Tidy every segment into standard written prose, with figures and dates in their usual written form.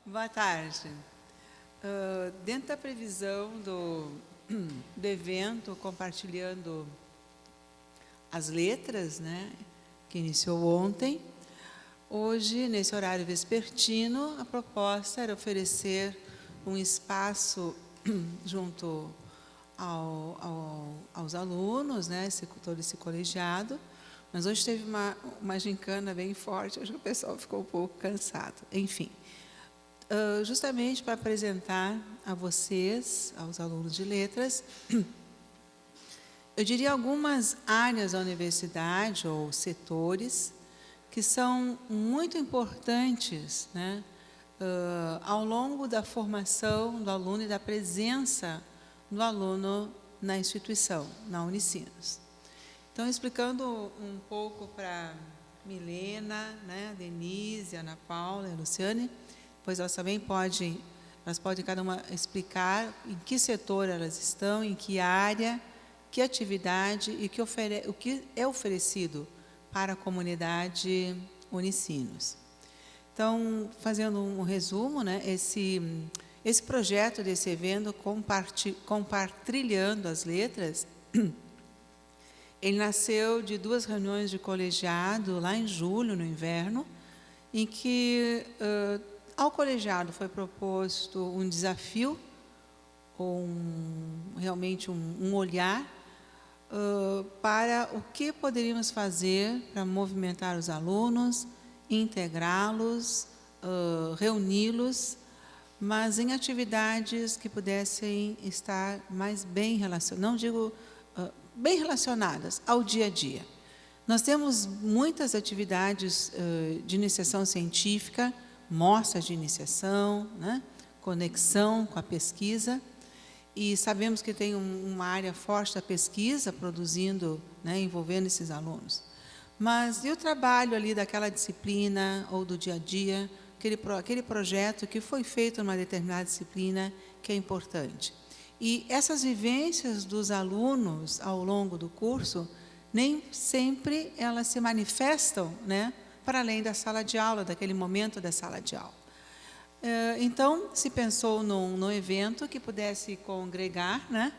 Boa tarde. Dentro da previsão do evento, compartilhando as letras, né, que iniciou ontem, hoje, nesse horário vespertino, a proposta era oferecer um espaço junto aos alunos, né, todo esse colegiado, mas hoje teve uma gincana bem forte, acho que o pessoal ficou um pouco cansado. Enfim, justamente para apresentar a vocês, aos alunos de letras, eu diria algumas áreas da universidade ou setores que são muito importantes, né, ao longo da formação do aluno e da presença do aluno na instituição, na Unicinos. Então, explicando um pouco para Milena, né, a Denise, a Ana Paula e a Luciane, pois elas também podem cada uma explicar em que setor elas estão, em que área, que atividade e o que é oferecido para a comunidade Unicinos. Então, fazendo um resumo, né, esse projeto desse evento, Compartilhando as Letras, ele nasceu de 2 reuniões de colegiado, lá em julho, no inverno, em que ao colegiado foi proposto um desafio, ou realmente um olhar, para o que poderíamos fazer para movimentar os alunos, integrá-los, reuni-los, mas em atividades que pudessem estar mais bem relacionadas, não digo bem relacionadas ao dia a dia. Nós temos muitas atividades de iniciação científica, mostras de iniciação, né, conexão com a pesquisa, e sabemos que tem uma área forte da pesquisa produzindo, né, envolvendo esses alunos. Mas e o trabalho ali daquela disciplina ou do dia a dia, aquele projeto que foi feito numa determinada disciplina que é importante. E essas vivências dos alunos ao longo do curso, nem sempre elas se manifestam, né, para além da sala de aula, daquele momento da sala de aula. Então, se pensou num evento que pudesse congregar, né,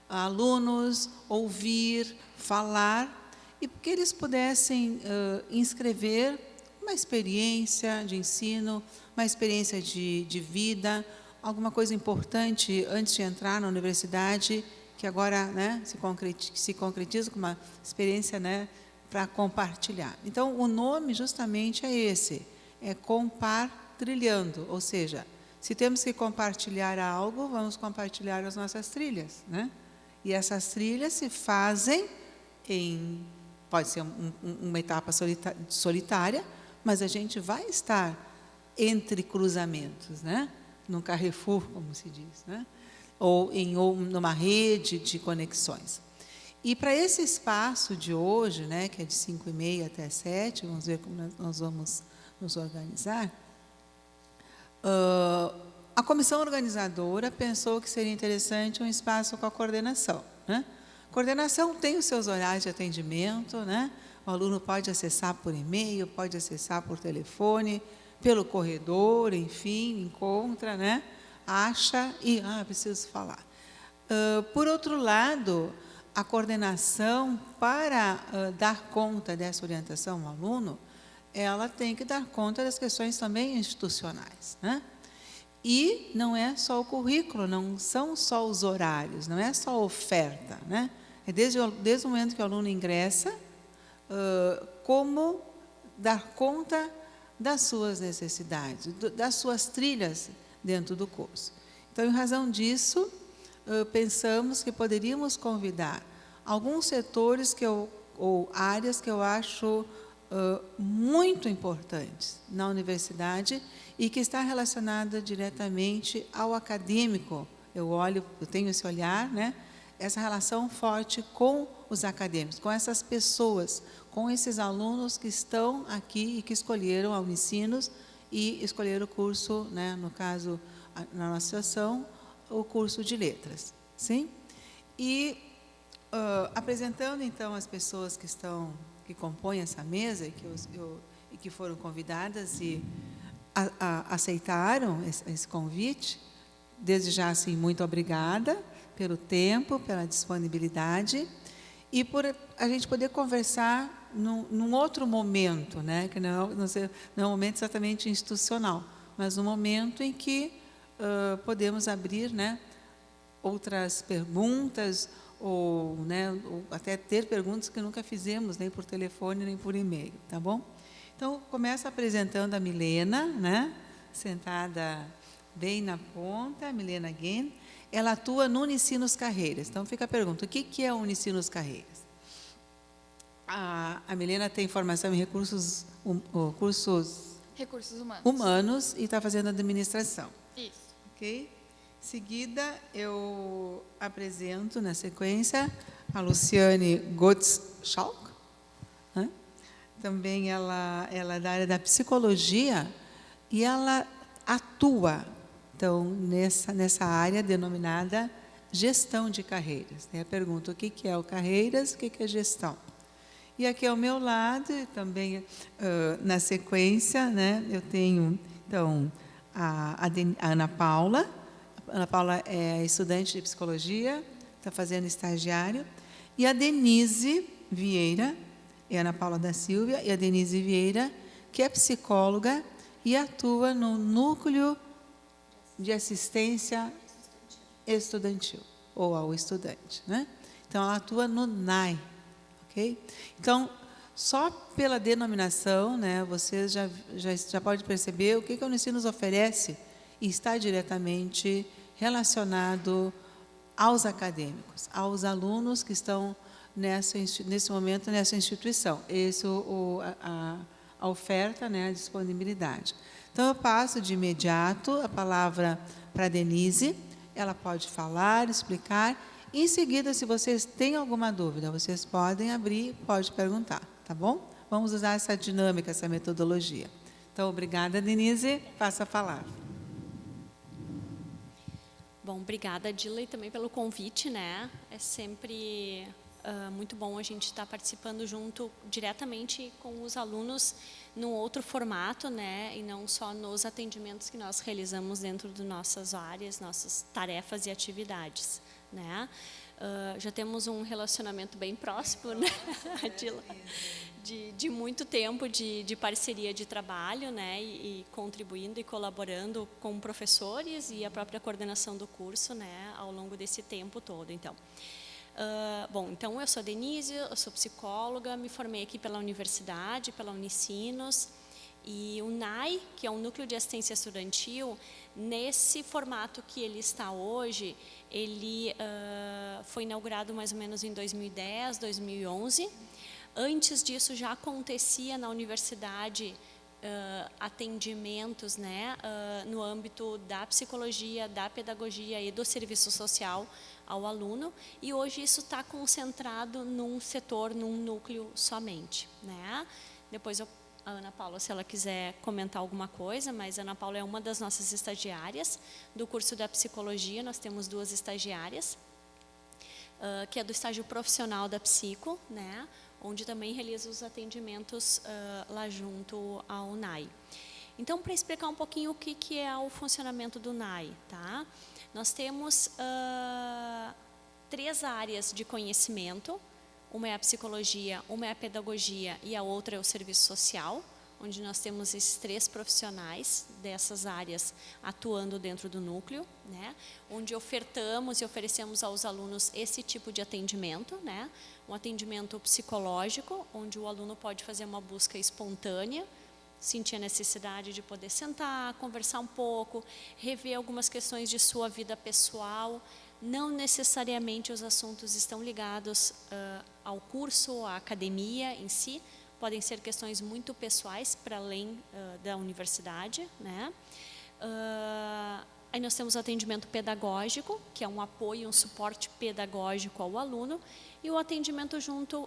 alunos, ouvir, falar, e que eles pudessem inscrever uma experiência de ensino, uma experiência de vida, alguma coisa importante antes de entrar na universidade, que agora, né, se concretiza com uma experiência, né, para compartilhar. Então, o nome justamente é esse, é Compartilhando, ou seja, se temos que compartilhar algo, vamos compartilhar as nossas trilhas, né? E essas trilhas se fazem pode ser uma etapa solitária, mas a gente vai estar entre cruzamentos, né? Num carrefour, como se diz, né? Ou numa rede de conexões. E para esse espaço de hoje, né, que é de 5h30 até 7, vamos ver como nós vamos nos organizar, a comissão organizadora pensou que seria interessante um espaço com a coordenação, né? A coordenação tem os seus horários de atendimento, né? O aluno pode acessar por e-mail, pode acessar por telefone, pelo corredor, enfim, encontra, né? Acha e, preciso falar. Por outro lado, a coordenação, para dar conta dessa orientação ao aluno, ela tem que dar conta das questões também institucionais, né? E não é só o currículo, não são só os horários, não é só a oferta, né? É desde o momento que o aluno ingressa, como dar conta das suas necessidades, das suas trilhas dentro do curso. Então, em razão disso, pensamos que poderíamos convidar alguns setores ou áreas que eu acho muito importantes na universidade e que está relacionada diretamente ao acadêmico. Eu tenho esse olhar, né? Essa relação forte com os acadêmicos, com essas pessoas, com esses alunos que estão aqui e que escolheram a Unicinos e escolheram o curso, né, no caso, na nossa situação, o curso de letras. Sim? E apresentando, então, as pessoas que compõem essa mesa e que foram convidadas, e aceitaram esse convite. Desde já, assim, muito obrigada pelo tempo, pela disponibilidade e por a gente poder conversar num outro momento, né? Que não é um momento exatamente institucional, mas um momento em que podemos abrir, né, outras perguntas ou, né, ou até ter perguntas que nunca fizemos, nem por telefone, nem por e-mail, tá bom? Então, começo apresentando a Milena, né, sentada bem na ponta, Milena Guin. Ela atua no Unicinos Carreiras. Então, fica a pergunta, o que é o Unicinos Carreiras? A Milena tem formação em cursos humanos e está fazendo administração. Isso. Ok? Em seguida, eu apresento, na sequência, a Luciane Gottschalk. Né? Também ela é da área da psicologia e ela atua, então, nessa área denominada gestão de carreiras. Aí a pergunta, o que é o carreiras, o que é gestão? E aqui ao meu lado, também na sequência, né, eu tenho, então, a Ana Paula. A Ana Paula é estudante de psicologia, está fazendo estagiário. E a Denise Vieira, é a Ana Paula da Silvia, e a Denise Vieira, que é psicóloga e atua no Núcleo de Assistência Estudantil, ou ao estudante, né? Então, ela atua no NAI. Okay? Então, só pela denominação, né, vocês já podem perceber o que a Unicinos oferece e está diretamente relacionado aos acadêmicos, aos alunos que estão nesse momento nessa instituição. Essa a oferta, né, a disponibilidade. Então, eu passo de imediato a palavra para a Denise. Ela pode falar, explicar. Em seguida, se vocês têm alguma dúvida, vocês podem abrir, pode perguntar, tá bom? Vamos usar essa dinâmica, essa metodologia. Então, obrigada, Denise. Passa a palavra. Bom, obrigada, Dila, e também pelo convite, né? É sempre muito bom a gente estar participando junto, diretamente com os alunos, num outro formato, né? E não só nos atendimentos que nós realizamos dentro de nossas áreas, nossas tarefas e atividades. Né? Já temos um relacionamento bem próximo, né? de muito tempo de parceria de trabalho, né? E contribuindo e colaborando com professores e a própria coordenação do curso, né? Ao longo desse tempo todo. Então, então eu sou Denise, eu sou psicóloga, me formei aqui pela universidade, pela Unicinos. E o NAI, que é um núcleo de assistência estudantil, nesse formato que ele está hoje, ele foi inaugurado mais ou menos em 2010, 2011. Antes disso, já acontecia na universidade atendimentos, né, no âmbito da psicologia, da pedagogia e do serviço social ao aluno. E hoje isso está concentrado num setor, num núcleo somente. Né? Depois a Ana Paula, se ela quiser comentar alguma coisa, mas a Ana Paula é uma das nossas estagiárias do curso da psicologia. Nós temos 2 estagiárias, que é do estágio profissional da psico, né, onde também realiza os atendimentos lá junto ao NAI. Então, para explicar um pouquinho o que é o funcionamento do NAI, tá? Nós temos 3 áreas de conhecimento. Uma é a psicologia, uma é a pedagogia e a outra é o serviço social, onde nós temos esses 3 profissionais dessas áreas atuando dentro do núcleo, né? Onde ofertamos e oferecemos aos alunos esse tipo de atendimento, né? Um atendimento psicológico, onde o aluno pode fazer uma busca espontânea, sentir a necessidade de poder sentar, conversar um pouco, rever algumas questões de sua vida pessoal. Não necessariamente os assuntos estão ligados ao curso, à academia em si, podem ser questões muito pessoais para além da universidade. Né? Aí nós temos o atendimento pedagógico, que é um apoio, um suporte pedagógico ao aluno, e o atendimento junto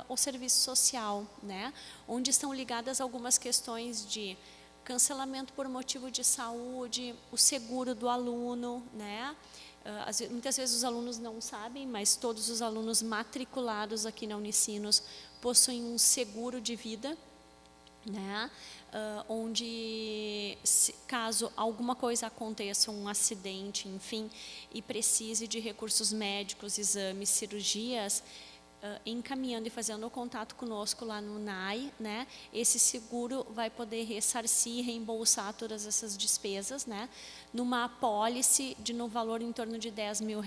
ao serviço social, né? Onde estão ligadas algumas questões de cancelamento por motivo de saúde, o seguro do aluno, né? Muitas vezes os alunos não sabem, mas todos os alunos matriculados aqui na Unicinos possuem um seguro de vida, né? Onde caso alguma coisa aconteça, um acidente, enfim, e precise de recursos médicos, exames, cirurgias, encaminhando e fazendo contato conosco lá no NAI, né, esse seguro vai poder ressarcir, reembolsar todas essas despesas, né, numa apólice no valor em torno de R$10 mil,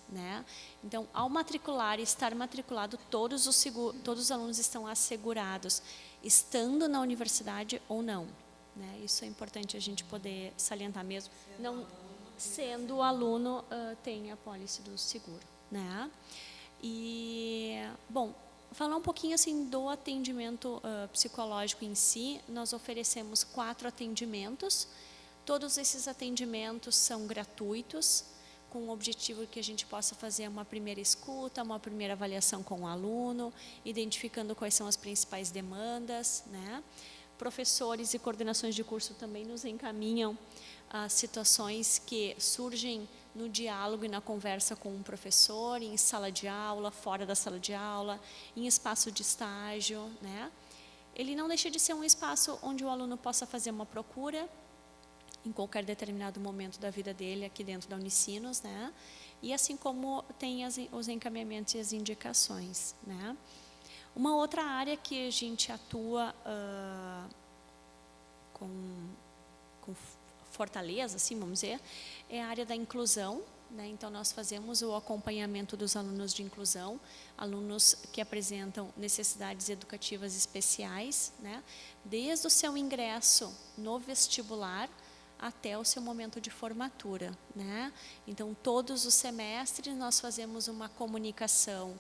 né. Então, ao matricular e estar matriculado, todos os alunos estão assegurados, estando na universidade ou não, né. Isso é importante a gente poder salientar mesmo. Não sendo o aluno, tem a apólice do seguro, né. E, bom, falar um pouquinho assim do atendimento psicológico em si, nós oferecemos 4 atendimentos, todos esses atendimentos são gratuitos, com o objetivo que a gente possa fazer uma primeira escuta, uma primeira avaliação com o aluno, identificando quais são as principais demandas, né? Professores e coordenações de curso também nos encaminham a situações que surgem no diálogo e na conversa com um professor, em sala de aula, fora da sala de aula, em espaço de estágio, né? Ele não deixa de ser um espaço onde o aluno possa fazer uma procura em qualquer determinado momento da vida dele aqui dentro da Unicinos, né? E assim como tem os encaminhamentos e as indicações, né? Uma outra área que a gente atua com fortaleza, assim, vamos dizer, é a área da inclusão, né? Então, nós fazemos o acompanhamento dos alunos de inclusão, alunos que apresentam necessidades educativas especiais, né? Desde o seu ingresso no vestibular até o seu momento de formatura, né? Então, todos os semestres nós fazemos uma comunicação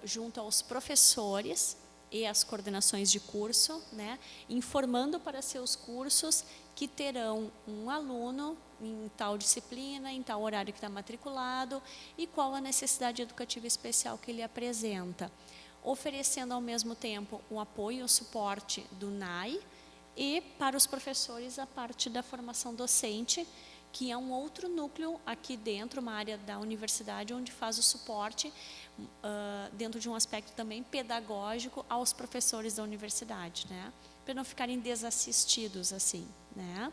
junto aos professores e às coordenações de curso, né? Informando para seus cursos que terão um aluno em tal disciplina, em tal horário que está matriculado e qual a necessidade educativa especial que ele apresenta, oferecendo ao mesmo tempo o apoio e o suporte do NAI e para os professores a parte da formação docente, que é um outro núcleo aqui dentro, uma área da universidade, onde faz o suporte dentro de um aspecto também pedagógico aos professores da universidade, né? Para não ficarem desassistidos assim, né?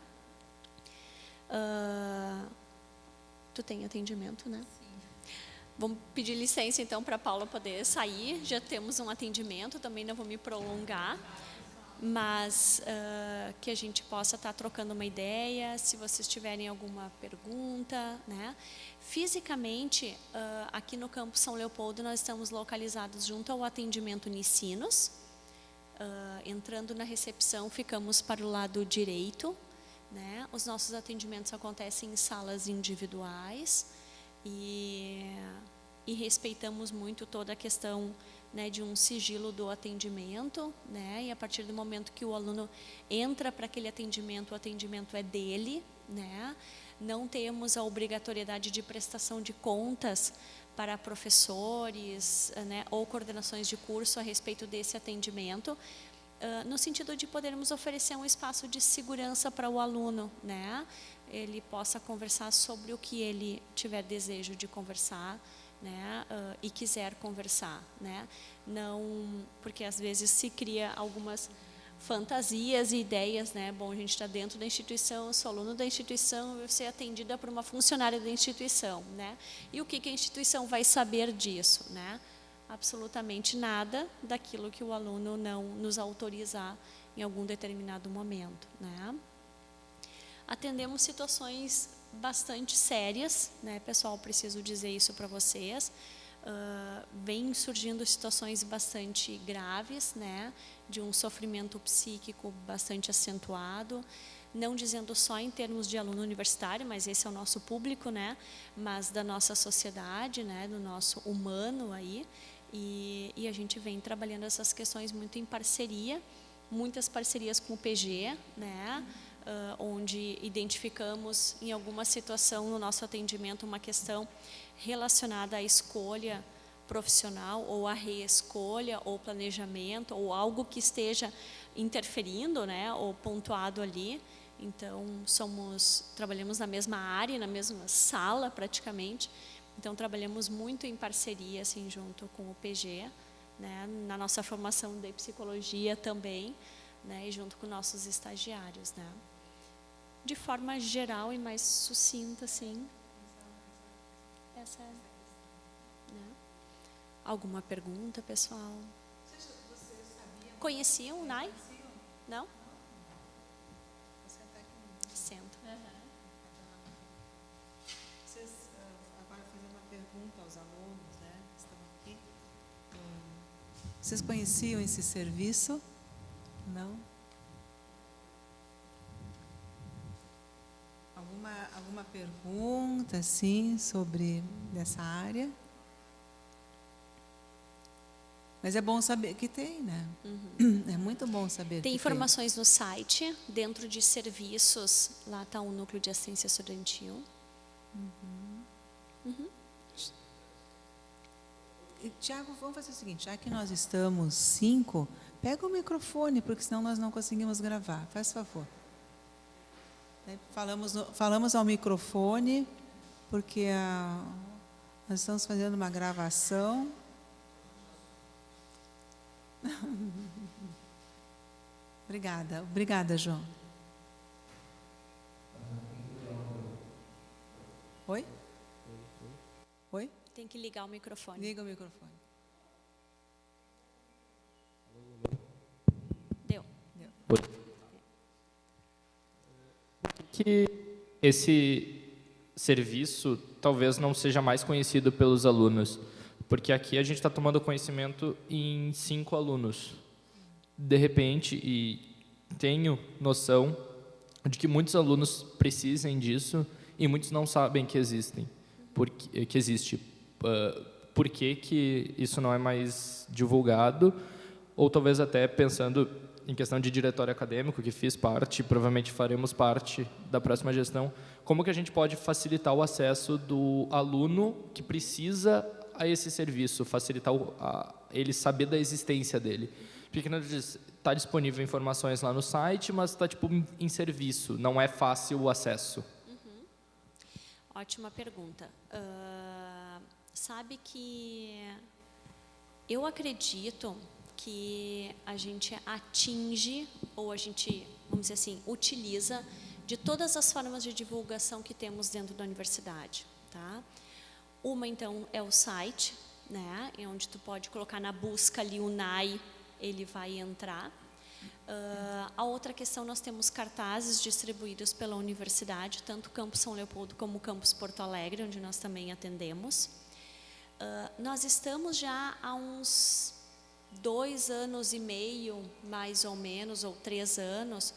Tu tem atendimento, né? Sim. Vamos pedir licença então para a Paula poder sair, já temos um atendimento, também não vou me prolongar, mas que a gente possa estar trocando uma ideia, se vocês tiverem alguma pergunta, né? Fisicamente, aqui no campus São Leopoldo, nós estamos localizados junto ao atendimento Unicinos. Entrando na recepção, ficamos para o lado direito, né? Os nossos atendimentos acontecem em salas individuais e respeitamos muito toda a questão, né, de um sigilo do atendimento, né? E a partir do momento que o aluno entra para aquele atendimento, o atendimento é dele, né? Não temos a obrigatoriedade de prestação de contas para professores, né, ou coordenações de curso a respeito desse atendimento, no sentido de podermos oferecer um espaço de segurança para o aluno, né? Ele possa conversar sobre o que ele tiver desejo de conversar, né, e quiser conversar, né? Não, porque às vezes se cria algumas fantasias e ideias, né? Bom, a gente está dentro da instituição, eu sou aluno da instituição, eu vou ser atendida por uma funcionária da instituição, né? E o que a instituição vai saber disso, né? Absolutamente nada daquilo que o aluno não nos autorizar em algum determinado momento, né? Atendemos situações bastante sérias, né, pessoal, preciso dizer isso para vocês. Vem surgindo situações bastante graves, né, de um sofrimento psíquico bastante acentuado, não dizendo só em termos de aluno universitário, mas esse é o nosso público, né, mas da nossa sociedade, né, do nosso humano aí, e a gente vem trabalhando essas questões muito em parceria, muitas parcerias com o PG, né, onde identificamos em alguma situação no nosso atendimento uma questão relacionada à escolha profissional ou à reescolha ou planejamento ou algo que esteja interferindo, né, ou pontuado ali. Então, trabalhamos na mesma área, na mesma sala praticamente. Então, trabalhamos muito em parceria, assim, junto com o PG, né, na nossa formação de psicologia também, né, e junto com nossos estagiários, né. de forma geral e mais sucinta, sim. Essa é, né? Alguma pergunta, pessoal? Conheciam o NAI? Não? Senta. Vocês, agora fazer uma pergunta aos alunos, né, que estão aqui. Vocês conheciam esse serviço? Não? Alguma pergunta, assim, sobre essa área? Mas é bom saber que tem, né? É muito bom saber Tem que informações no site, dentro de serviços, lá está o núcleo de assistência estudantil. Tiago, vamos fazer o seguinte, já que nós estamos 5, pega o microfone, porque senão nós não conseguimos gravar. Faz favor. Falamos ao microfone, porque nós estamos fazendo uma gravação. Obrigada, João. Oi? Oi? Tem que ligar o microfone. Liga o microfone. Deu. Que esse serviço talvez não seja mais conhecido pelos alunos, porque aqui a gente está tomando conhecimento em 5 alunos. De repente, e tenho noção de que muitos alunos precisem disso e muitos não sabem que existem, que existe. Por que isso não é mais divulgado? Ou talvez até pensando em questão de diretório acadêmico, que fiz parte, provavelmente faremos parte da próxima gestão, como que a gente pode facilitar o acesso do aluno que precisa a esse serviço, facilitar ele saber da existência dele? Porque está disponível informações lá no site, mas está tipo em serviço, não é fácil o acesso. Ótima pergunta. Sabe que eu acredito que a gente atinge, ou a gente, vamos dizer assim, utiliza de todas as formas de divulgação que temos dentro da universidade, tá? Uma, então, é o site, né? É onde tu pode colocar na busca ali o NAI, ele vai entrar. A outra questão, nós temos cartazes distribuídos pela universidade, tanto o Campus São Leopoldo como o Campus Porto Alegre, onde nós também atendemos. Nós estamos já há uns 2 anos e meio, mais ou menos, ou 3 anos,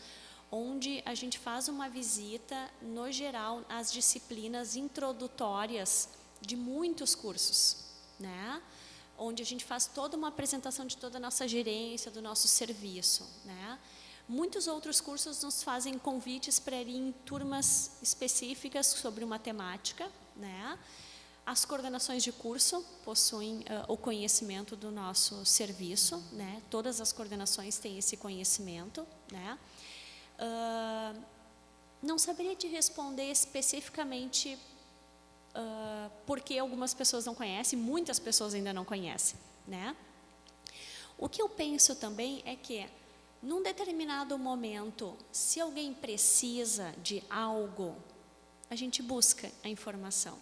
onde a gente faz uma visita, no geral, às disciplinas introdutórias de muitos cursos, né? Onde a gente faz toda uma apresentação de toda a nossa gerência, do nosso serviço, né? Muitos outros cursos nos fazem convites para ir em turmas específicas sobre uma temática, né? As coordenações de curso possuem o conhecimento do nosso serviço, né? Todas as coordenações têm esse conhecimento, né? Não saberia te responder especificamente porque algumas pessoas não conhecem, muitas pessoas ainda não conhecem, né? O que eu penso também é que, num determinado momento, se alguém precisa de algo, a gente busca a informação,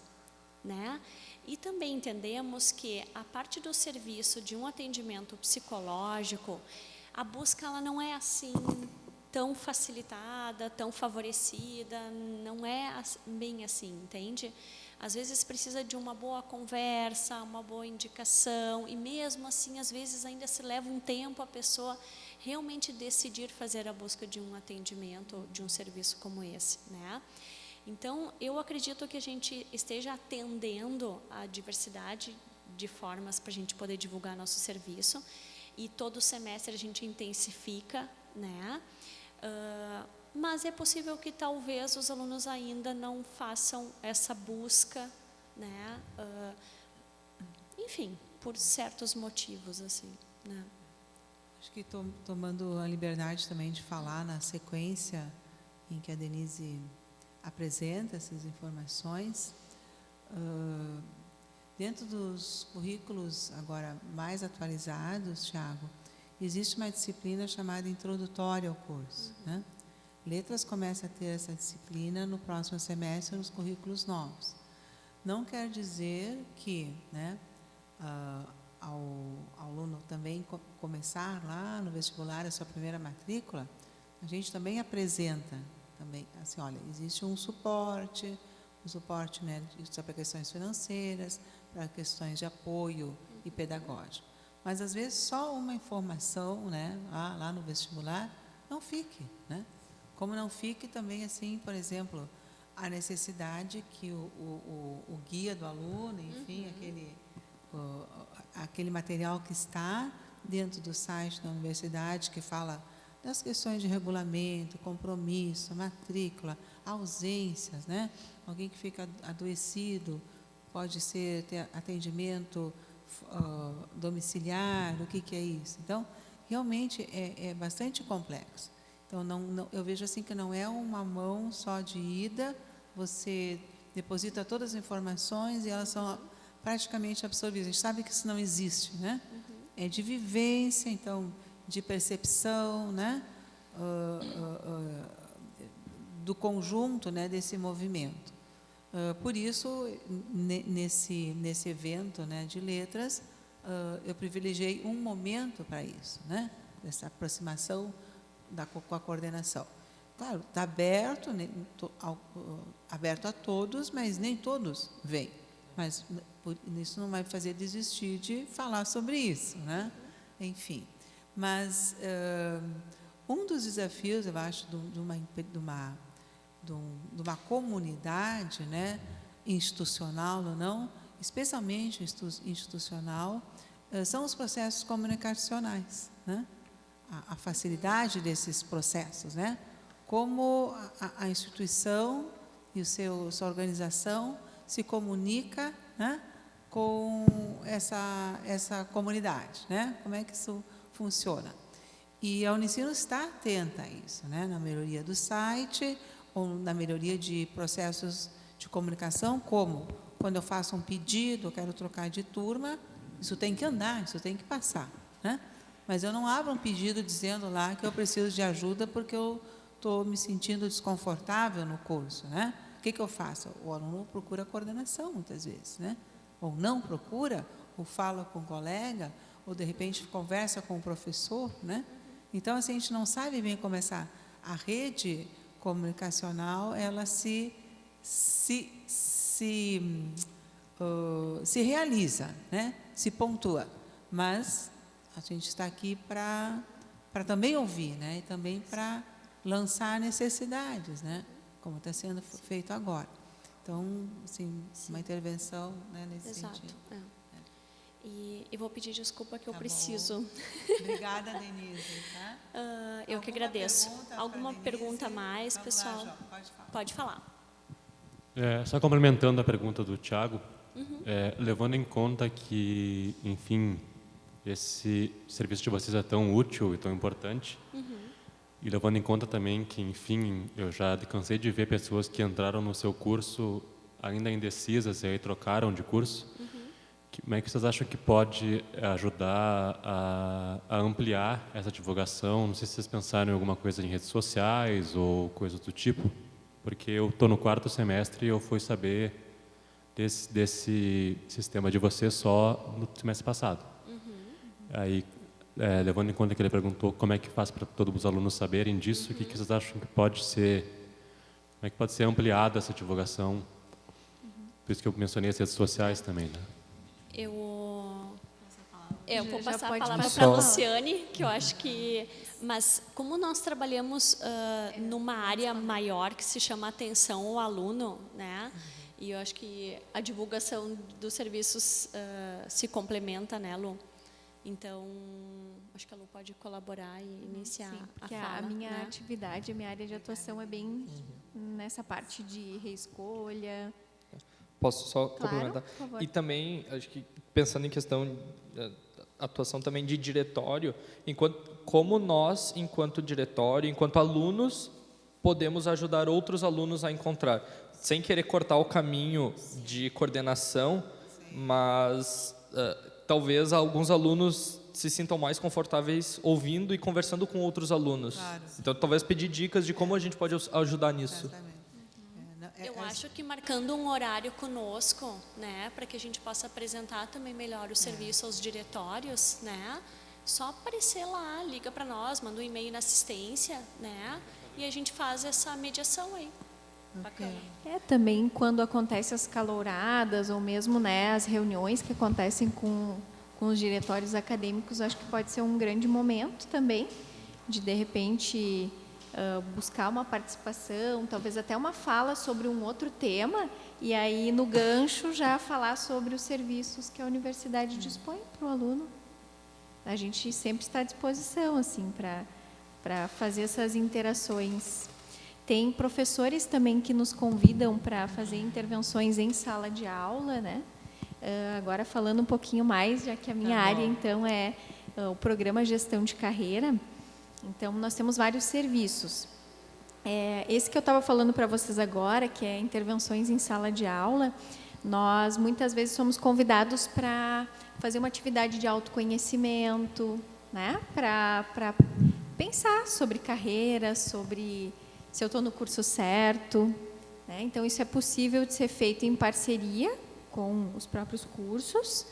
né? E também entendemos que a parte do serviço de um atendimento psicológico, a busca ela não é assim tão facilitada, tão favorecida, não é bem assim, entende? Às vezes precisa de uma boa conversa, uma boa indicação, e mesmo assim, às vezes ainda se leva um tempo a pessoa realmente decidir fazer a busca de um atendimento, de um serviço como esse, né? Então, eu acredito que a gente esteja atendendo a diversidade de formas para a gente poder divulgar nosso serviço, e todo semestre a gente intensifica, né? Mas é possível que talvez os alunos ainda não façam essa busca, né? Enfim, por certos motivos, assim, né? Acho que tomando a liberdade também de falar na sequência em que a Denise apresenta essas informações, dentro dos currículos agora mais atualizados, Tiago, existe uma disciplina chamada introdutória ao curso, né? Letras começa a ter essa disciplina no próximo semestre nos currículos novos. Não quer dizer que, né, ao aluno também começar lá no vestibular a sua primeira matrícula, a gente também apresenta, também, assim, olha, existe um suporte, né, para questões financeiras, para questões de apoio e pedagógico. Mas, às vezes, só uma informação, né, lá no vestibular, não fique, né? Como não fique também, assim, por exemplo, a necessidade que o guia do aluno, enfim, aquele material que está dentro do site da universidade, que fala das questões de regulamento, compromisso, matrícula, ausências, né? Alguém que fica adoecido, pode ter atendimento domiciliar, o que é isso? Então, realmente é bastante complexo. Então, eu vejo assim que não é uma mão só de ida, você deposita todas as informações e elas são praticamente absorvidas. A gente sabe que isso não existe, né? É de vivência, então, de percepção, né? Do conjunto, né, desse movimento. Por isso, nesse evento, né, de letras, eu privilegiei um momento para isso, né? Essa aproximação com a coordenação. Claro, está aberto, né, aberto a todos, mas nem todos vêm. Mas isso não vai fazer desistir de falar sobre isso, né? Enfim. Mas um dos desafios, eu acho, de uma comunidade, né, institucional ou não, especialmente institucional, são os processos comunicacionais, né? A facilidade desses processos, né? Como a instituição e sua organização se comunica, né, com essa comunidade, né? Como é que isso funciona? E a Unicino está atenta a isso, né? Na melhoria do site, ou na melhoria de processos de comunicação, como quando eu faço um pedido, eu quero trocar de turma, isso tem que andar, isso tem que passar, né? Mas eu não abro um pedido dizendo lá que eu preciso de ajuda porque eu estou me sentindo desconfortável no curso, né? O que eu faço? O aluno procura coordenação, muitas vezes, né? Ou não procura, ou fala com um colega, ou, de repente, conversa com o professor, né? Então, assim, a gente não sabe bem como a rede comunicacional, ela se realiza, né? Se pontua. Mas a gente está aqui para também ouvir, né? E também para lançar necessidades, né? Como está sendo feito agora. Então, assim, uma intervenção, né, nesse sentido. E eu vou pedir desculpa que eu Tá preciso. Bom. Obrigada, Denise. Tá? Eu que agradeço. Alguma pergunta a mais, Vamos pessoal? lá, João, pode falar. Só complementando a pergunta do Tiago, levando em conta que, enfim, esse serviço de vocês é tão útil e tão importante, e levando em conta também que, enfim, eu já cansei de ver pessoas que entraram no seu curso ainda indecisas e aí trocaram de curso. Como é que vocês acham que pode ajudar a ampliar essa divulgação? Não sei se vocês pensaram em alguma coisa em redes sociais ou coisa do tipo, porque eu estou no 4º semestre e eu fui saber desse sistema de vocês só no semestre passado. Aí, levando em conta que ele perguntou como é que faz para todos os alunos saberem disso, o que vocês acham que pode ser, como é que pode ser ampliada essa divulgação? Por isso que eu mencionei as redes sociais também, né? Eu vou passar a palavra para a Luciane, que eu acho que... Mas como nós trabalhamos numa área maior que se chama atenção ao aluno, né? E eu acho que a divulgação dos serviços se complementa, né, Lu? Então, acho que a Lu pode colaborar e iniciar a fala. A minha né? atividade, a minha área de atuação é bem nessa parte de reescolha. Posso só Claro, complementar? por favor. E também, acho que pensando em questão, atuação também de diretório, como nós, enquanto diretório, enquanto alunos, podemos ajudar outros alunos a encontrar, sem querer cortar o caminho de coordenação, mas talvez alguns alunos se sintam mais confortáveis ouvindo e conversando com outros alunos. Claro. Então, talvez pedir dicas de como a gente pode ajudar nisso. Exatamente. Eu acho que marcando um horário conosco, né, para que a gente possa apresentar também melhor o serviço aos diretórios, né, só aparecer lá, liga para nós, manda um e-mail na assistência, né, e a gente faz essa mediação aí. Bacana. Também quando acontecem as calouradas ou mesmo, né, as reuniões que acontecem com os diretórios acadêmicos, acho que pode ser um grande momento também de repente, buscar uma participação, talvez até uma fala sobre um outro tema, e aí no gancho já falar sobre os serviços que a universidade dispõe para o aluno. A gente sempre está à disposição assim, para fazer essas interações. Tem professores também que nos convidam para fazer intervenções em sala de aula, né? Agora falando um pouquinho mais, já que a minha área então é o programa Gestão de Carreira. Então nós temos vários serviços. Esse que eu estava falando para vocês agora, que é intervenções em sala de aula, nós muitas vezes somos convidados para fazer uma atividade de autoconhecimento, né? Para pensar sobre carreira, sobre se eu estou no curso certo, né? Então isso é possível de ser feito em parceria com os próprios cursos,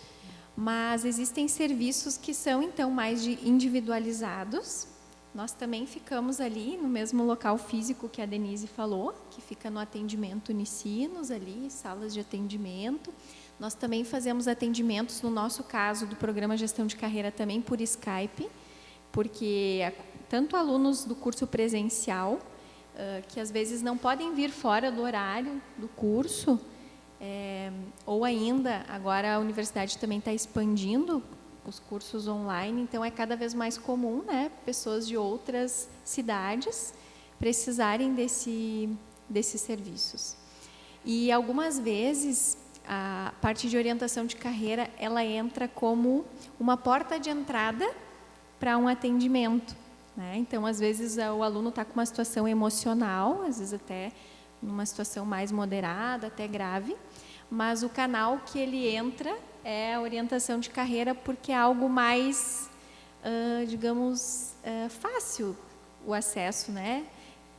mas existem serviços que são então mais individualizados. Nós também ficamos ali no mesmo local físico que a Denise falou, que fica no atendimento Unicinos ali, salas de atendimento. Nós também fazemos atendimentos, no nosso caso, do programa Gestão de Carreira, também por Skype, porque tanto alunos do curso presencial, que às vezes não podem vir fora do horário do curso, ou ainda, agora a universidade também está expandindo os cursos online, então é cada vez mais comum, né, pessoas de outras cidades precisarem desses serviços. E algumas vezes a parte de orientação de carreira, ela entra como uma porta de entrada para um atendimento, né? Então, às vezes o aluno está com uma situação emocional, às vezes até numa situação mais moderada, até grave, mas o canal que ele entra é a orientação de carreira, porque é algo mais, digamos, fácil o acesso, né?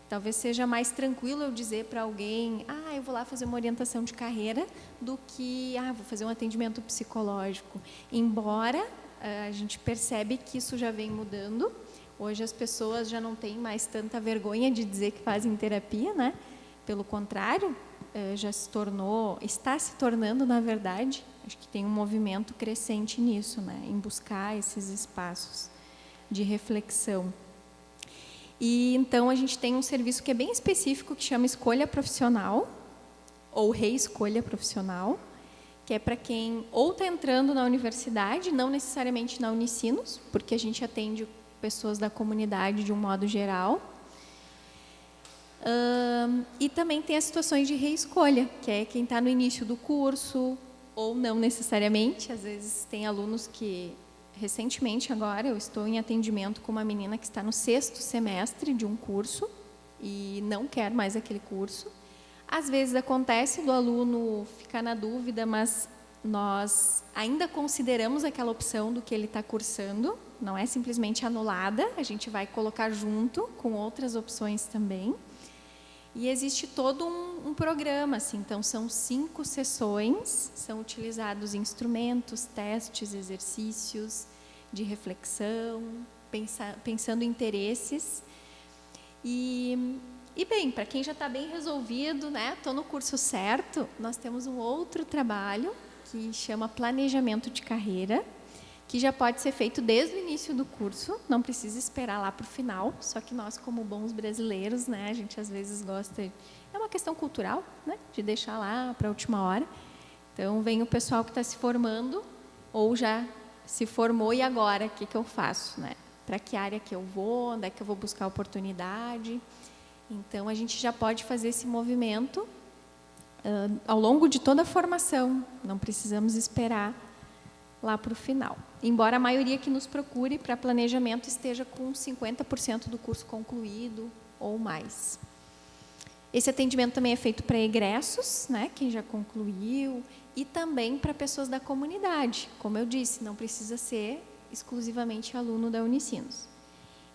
Talvez seja mais tranquilo eu dizer para alguém, eu vou lá fazer uma orientação de carreira, do que, vou fazer um atendimento psicológico. Embora a gente percebe que isso já vem mudando, hoje as pessoas já não têm mais tanta vergonha de dizer que fazem terapia, né? Pelo contrário, está se tornando, na verdade, acho que tem um movimento crescente nisso, né? Em buscar esses espaços de reflexão. E então a gente tem um serviço que é bem específico, que chama Escolha Profissional, ou Reescolha Profissional, que é para quem ou está entrando na universidade, não necessariamente na Unicinos, porque a gente atende pessoas da comunidade de um modo geral. E também tem as situações de reescolha, que é quem está no início do curso, ou não necessariamente. Às vezes tem alunos que, recentemente agora, eu estou em atendimento com uma menina que está no 6º semestre de um curso e não quer mais aquele curso. Às vezes acontece do aluno ficar na dúvida, mas nós ainda consideramos aquela opção do que ele está cursando, não é simplesmente anulada, a gente vai colocar junto com outras opções também. E existe todo um programa, assim, então são 5 sessões, são utilizados instrumentos, testes, exercícios de reflexão, pensando em interesses. E bem, para quem já está bem resolvido, né, estou no curso certo, nós temos um outro trabalho que chama Planejamento de Carreira, que já pode ser feito desde o início do curso, não precisa esperar lá para o final, só que nós, como bons brasileiros, né, a gente às vezes gosta, é uma questão cultural, né, de deixar lá para a última hora. Então, vem o pessoal que está se formando, ou já se formou, e agora, o que eu faço, né? Para que área que eu vou, onde é que eu vou buscar oportunidade? Então, a gente já pode fazer esse movimento ao longo de toda a formação, não precisamos esperar lá para o final. Embora a maioria que nos procure para planejamento esteja com 50% do curso concluído ou mais. Esse atendimento também é feito para egressos, né, quem já concluiu, e também para pessoas da comunidade. Como eu disse, não precisa ser exclusivamente aluno da Unicinos.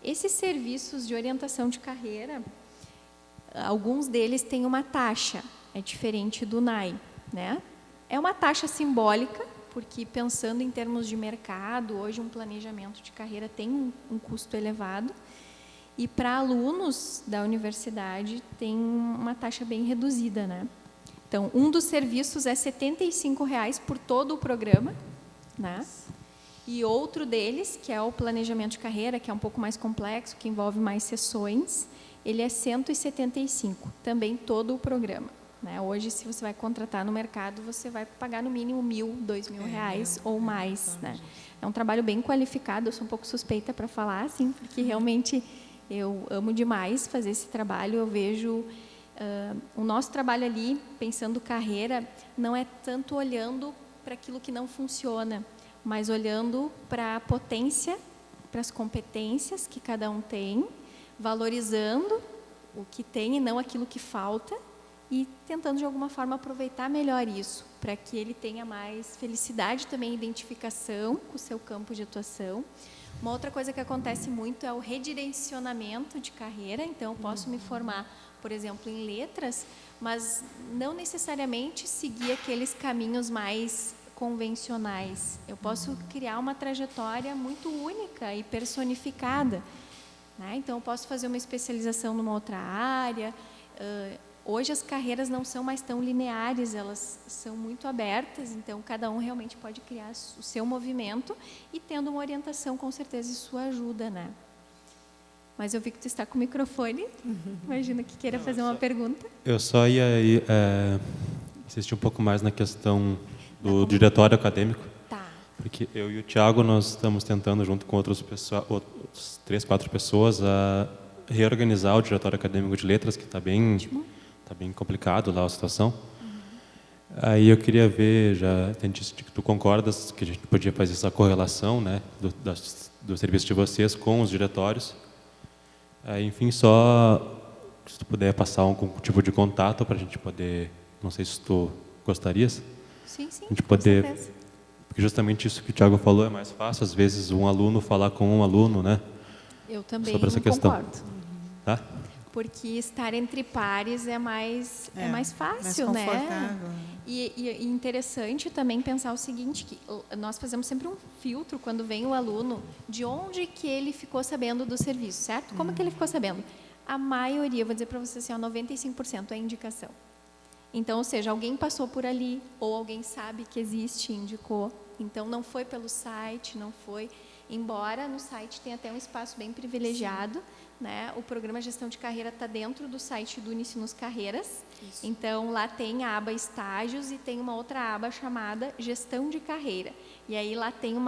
Esses serviços de orientação de carreira, alguns deles têm uma taxa, é diferente do NAI, né? É uma taxa simbólica, porque pensando em termos de mercado, hoje um planejamento de carreira tem um custo elevado, e para alunos da universidade tem uma taxa bem reduzida, né? Então, um dos serviços é R$ 75,00 por todo o programa, né? E outro deles, que é o planejamento de carreira, que é um pouco mais complexo, que envolve mais sessões, ele é R$ 175,00, também todo o programa, né? Hoje, se você vai contratar no mercado, você vai pagar no mínimo R$ 1.000, R$ 2.000 ou mais, né? É um trabalho bem qualificado, eu sou um pouco suspeita para falar, assim, porque realmente eu amo demais fazer esse trabalho. Eu vejo o nosso trabalho ali, pensando carreira, não é tanto olhando para aquilo que não funciona, mas olhando para a potência, para as competências que cada um tem, valorizando o que tem e não aquilo que falta, e tentando de alguma forma aproveitar melhor isso, para que ele tenha mais felicidade também, identificação com o seu campo de atuação. Uma outra coisa que acontece muito é o redirecionamento de carreira. Então, eu posso me formar, por exemplo, em letras, mas não necessariamente seguir aqueles caminhos mais convencionais. Eu posso criar uma trajetória muito única e personificada, né? Então, eu posso fazer uma especialização numa outra área. Hoje as carreiras não são mais tão lineares, elas são muito abertas, então cada um realmente pode criar o seu movimento, e tendo uma orientação, com certeza isso ajuda, né? Mas eu vi que tu está com o microfone, imagino que queira fazer uma pergunta. Eu só ia insistir um pouco mais na questão do diretório acadêmico. Tá. Porque eu e o Thiago, nós estamos tentando, junto com outras 3, 4 pessoas, a reorganizar o diretório acadêmico de letras, que está bem complicado lá a situação. Aí eu queria ver, já disse que tu concordas que a gente podia fazer essa correlação, né, do serviço de vocês com os diretórios. Aí, enfim, só se tu puder passar algum tipo de contato para a gente poder, não sei se tu gostarias? Sim, a gente poder, com certeza. Porque justamente isso que o Thiago falou é mais fácil, às vezes, um aluno falar com um aluno, né? Eu também sobre essa questão. Concordo. Tá? Porque estar entre pares é mais fácil, mais né? E interessante também pensar o seguinte, que nós fazemos sempre um filtro quando vem o aluno, de onde que ele ficou sabendo do serviço, certo? Como que ele ficou sabendo? A maioria, vou dizer para você assim, 95% é indicação. Então, ou seja, alguém passou por ali, ou alguém sabe que existe e indicou. Então, não foi pelo site, não foi... Embora no site tenha até um espaço bem privilegiado, né? O programa Gestão de Carreira está dentro do site do Unicinos Carreiras. Isso. Então, lá tem a aba Estágios e tem uma outra aba chamada Gestão de Carreira. E aí lá tem um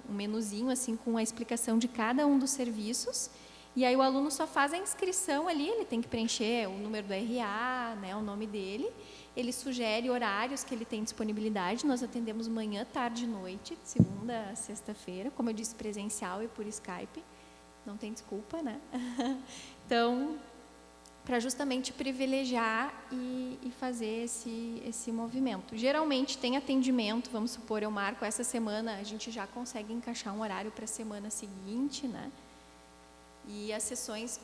menuzinho assim, com a explicação de cada um dos serviços. E aí o aluno só faz a inscrição ali, ele tem que preencher o número do RA, né, o nome dele. Ele sugere horários que ele tem disponibilidade. Nós atendemos manhã, tarde e noite, de segunda a sexta-feira, como eu disse, presencial e por Skype. Não tem desculpa, né? Então, para justamente privilegiar e fazer esse movimento. Geralmente tem atendimento, vamos supor, eu marco essa semana, a gente já consegue encaixar um horário para a semana seguinte, né? E as sessões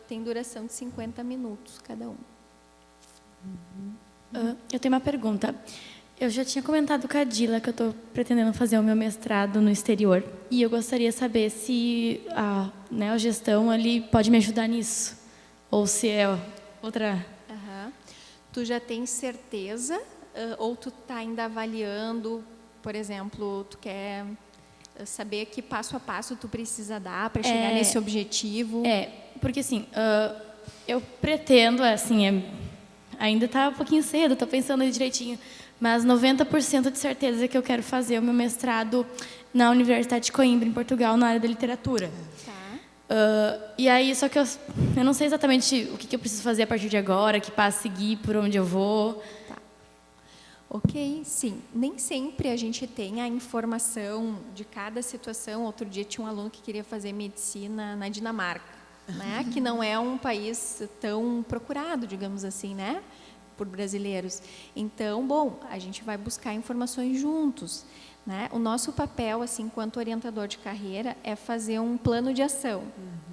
têm duração de 50 minutos cada um. Eu tenho uma pergunta. Eu já tinha comentado com a Dila que eu estou pretendendo fazer o meu mestrado no exterior. E eu gostaria de saber se a gestão ali pode me ajudar nisso. Ou se é outra... Tu já tens certeza? Ou tu está ainda avaliando, por exemplo, tu quer saber que passo a passo tu precisa dar para chegar nesse objetivo? Porque assim, eu pretendo, assim, ainda está um pouquinho cedo, estou pensando aí direitinho, mas 90% de certeza que eu quero fazer o meu mestrado na Universidade de Coimbra, em Portugal, na área da literatura. E aí, só que eu não sei exatamente o que eu preciso fazer a partir de agora, que passo seguir, por onde eu vou. Ok, sim. Nem sempre a gente tem a informação de cada situação. Outro dia tinha um aluno que queria fazer medicina na Dinamarca, né? Que não é um país tão procurado, digamos assim, né? Por brasileiros. Então, bom, a gente vai buscar informações juntos, né? O nosso papel, assim, enquanto orientador de carreira, é fazer um plano de ação,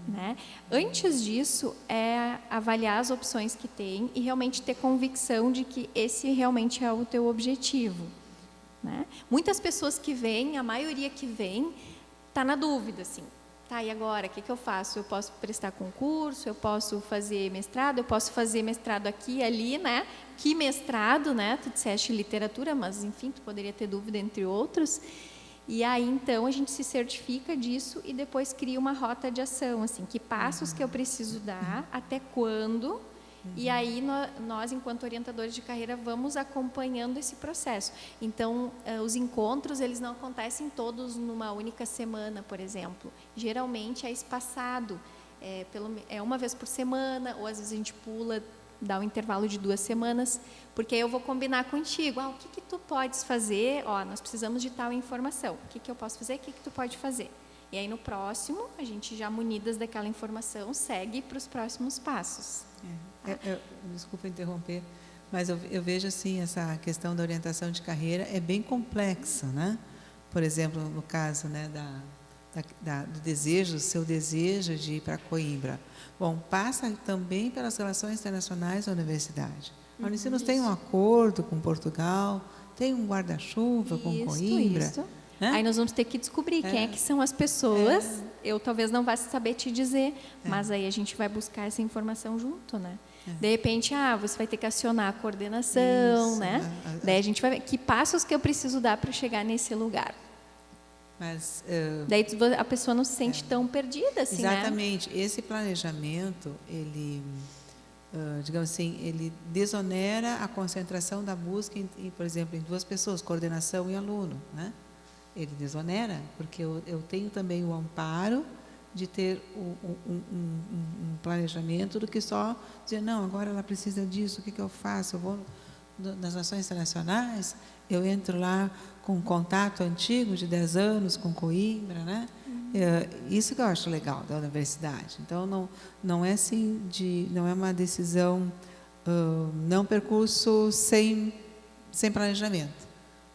né? Antes disso, é avaliar as opções que tem e realmente ter convicção de que esse realmente é o teu objetivo, né? Muitas pessoas que vêm, a maioria que vem, está na dúvida, assim. Tá, e agora, o que eu faço? Eu posso prestar concurso, eu posso fazer mestrado, eu posso fazer mestrado aqui e ali, né? Que mestrado, né? Tu disseste literatura, mas, enfim, tu poderia ter dúvida entre outros. E aí, então, a gente se certifica disso e depois cria uma rota de ação, assim, que passos que eu preciso dar, até quando. E aí, nós, enquanto orientadores de carreira, vamos acompanhando esse processo. Então, os encontros, eles não acontecem todos numa única semana, por exemplo. Geralmente, é espaçado. É uma vez por semana, ou às vezes a gente pula, dá um intervalo de 2 semanas, porque aí eu vou combinar contigo. O que tu podes fazer? Nós precisamos de tal informação. O que eu posso fazer? O que tu pode fazer? E aí, no próximo, a gente já munidas daquela informação, segue para os próximos passos. Desculpa interromper, mas eu vejo assim, essa questão da orientação de carreira é bem complexa, né? Por exemplo, no caso, né, do desejo, seu desejo de ir para Coimbra. Bom, passa também pelas relações internacionais da universidade. A Unicinos tem um acordo com Portugal, tem um guarda-chuva com Coimbra. Isso. Né? Aí nós vamos ter que descobrir quem é que são as pessoas. Eu talvez não vá saber te dizer, mas aí a gente vai buscar essa informação junto, né? De repente, você vai ter que acionar a coordenação, isso, né? Daí a gente vai ver que passos que eu preciso dar para chegar nesse lugar. Mas, daí a pessoa não se sente tão perdida assim, exatamente. né? Esse planejamento, ele, digamos assim, ele desonera a concentração da busca, por exemplo, em 2 pessoas, coordenação e aluno, né? Ele desonera, porque eu tenho também o amparo de ter um planejamento do que só dizer, não, agora ela precisa disso, o que eu faço? Eu vou nas nações internacionais, eu entro lá com um contato antigo de 10 anos com Coimbra, né? Isso que eu acho legal da universidade. Então, não é assim, não é uma decisão, não percurso sem planejamento.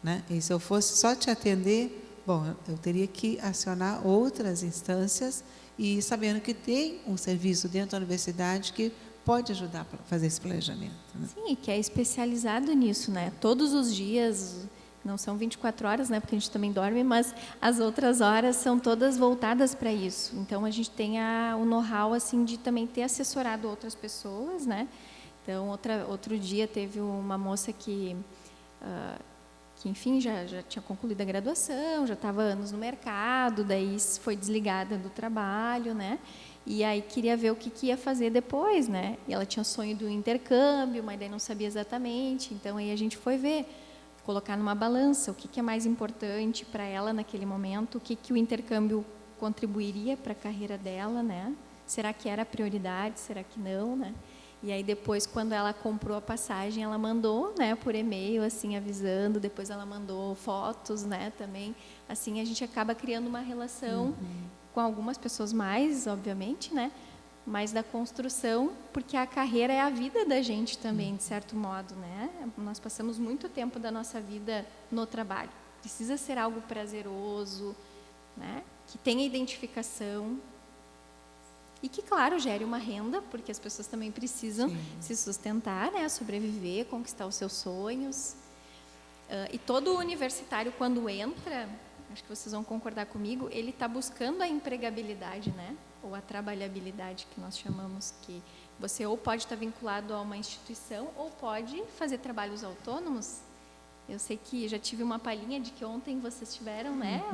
Né? E se eu fosse só te atender, bom, eu teria que acionar outras instâncias e sabendo que tem um serviço dentro da universidade que pode ajudar a fazer esse planejamento. Né? Sim, que é especializado nisso, né? Todos os dias, não são 24 horas, né? Porque a gente também dorme, mas as outras horas são todas voltadas para isso. Então, a gente tem o know-how, assim, de também ter assessorado outras pessoas, né? Então, outro dia teve uma moça que enfim, já tinha concluído a graduação, já estava anos no mercado, daí foi desligada do trabalho, né? E aí queria ver o que ia fazer depois, né? E ela tinha sonho do intercâmbio, mas daí não sabia exatamente. Então, aí a gente foi ver, colocar numa balança o que é mais importante para ela naquele momento, o que o intercâmbio contribuiria para a carreira dela, né? Será que era prioridade? Será que não, né? E aí depois, quando ela comprou a passagem, ela mandou, né, por e-mail, assim, avisando. Depois ela mandou fotos, né, também. Assim, a gente acaba criando uma relação com algumas pessoas mais, obviamente, né, mas da construção, porque a carreira é a vida da gente também, de certo modo, né. Nós passamos muito tempo da nossa vida no trabalho. Precisa ser algo prazeroso, né, que tenha identificação. E que, claro, gere uma renda, porque as pessoas também precisam se sustentar, né, sobreviver, conquistar os seus sonhos. E todo universitário, quando entra, acho que vocês vão concordar comigo, ele está buscando a empregabilidade, né, ou a trabalhabilidade, que nós chamamos, que você ou pode estar vinculado a uma instituição ou pode fazer trabalhos autônomos. Eu sei que já tive uma palhinha de que ontem vocês tiveram, né,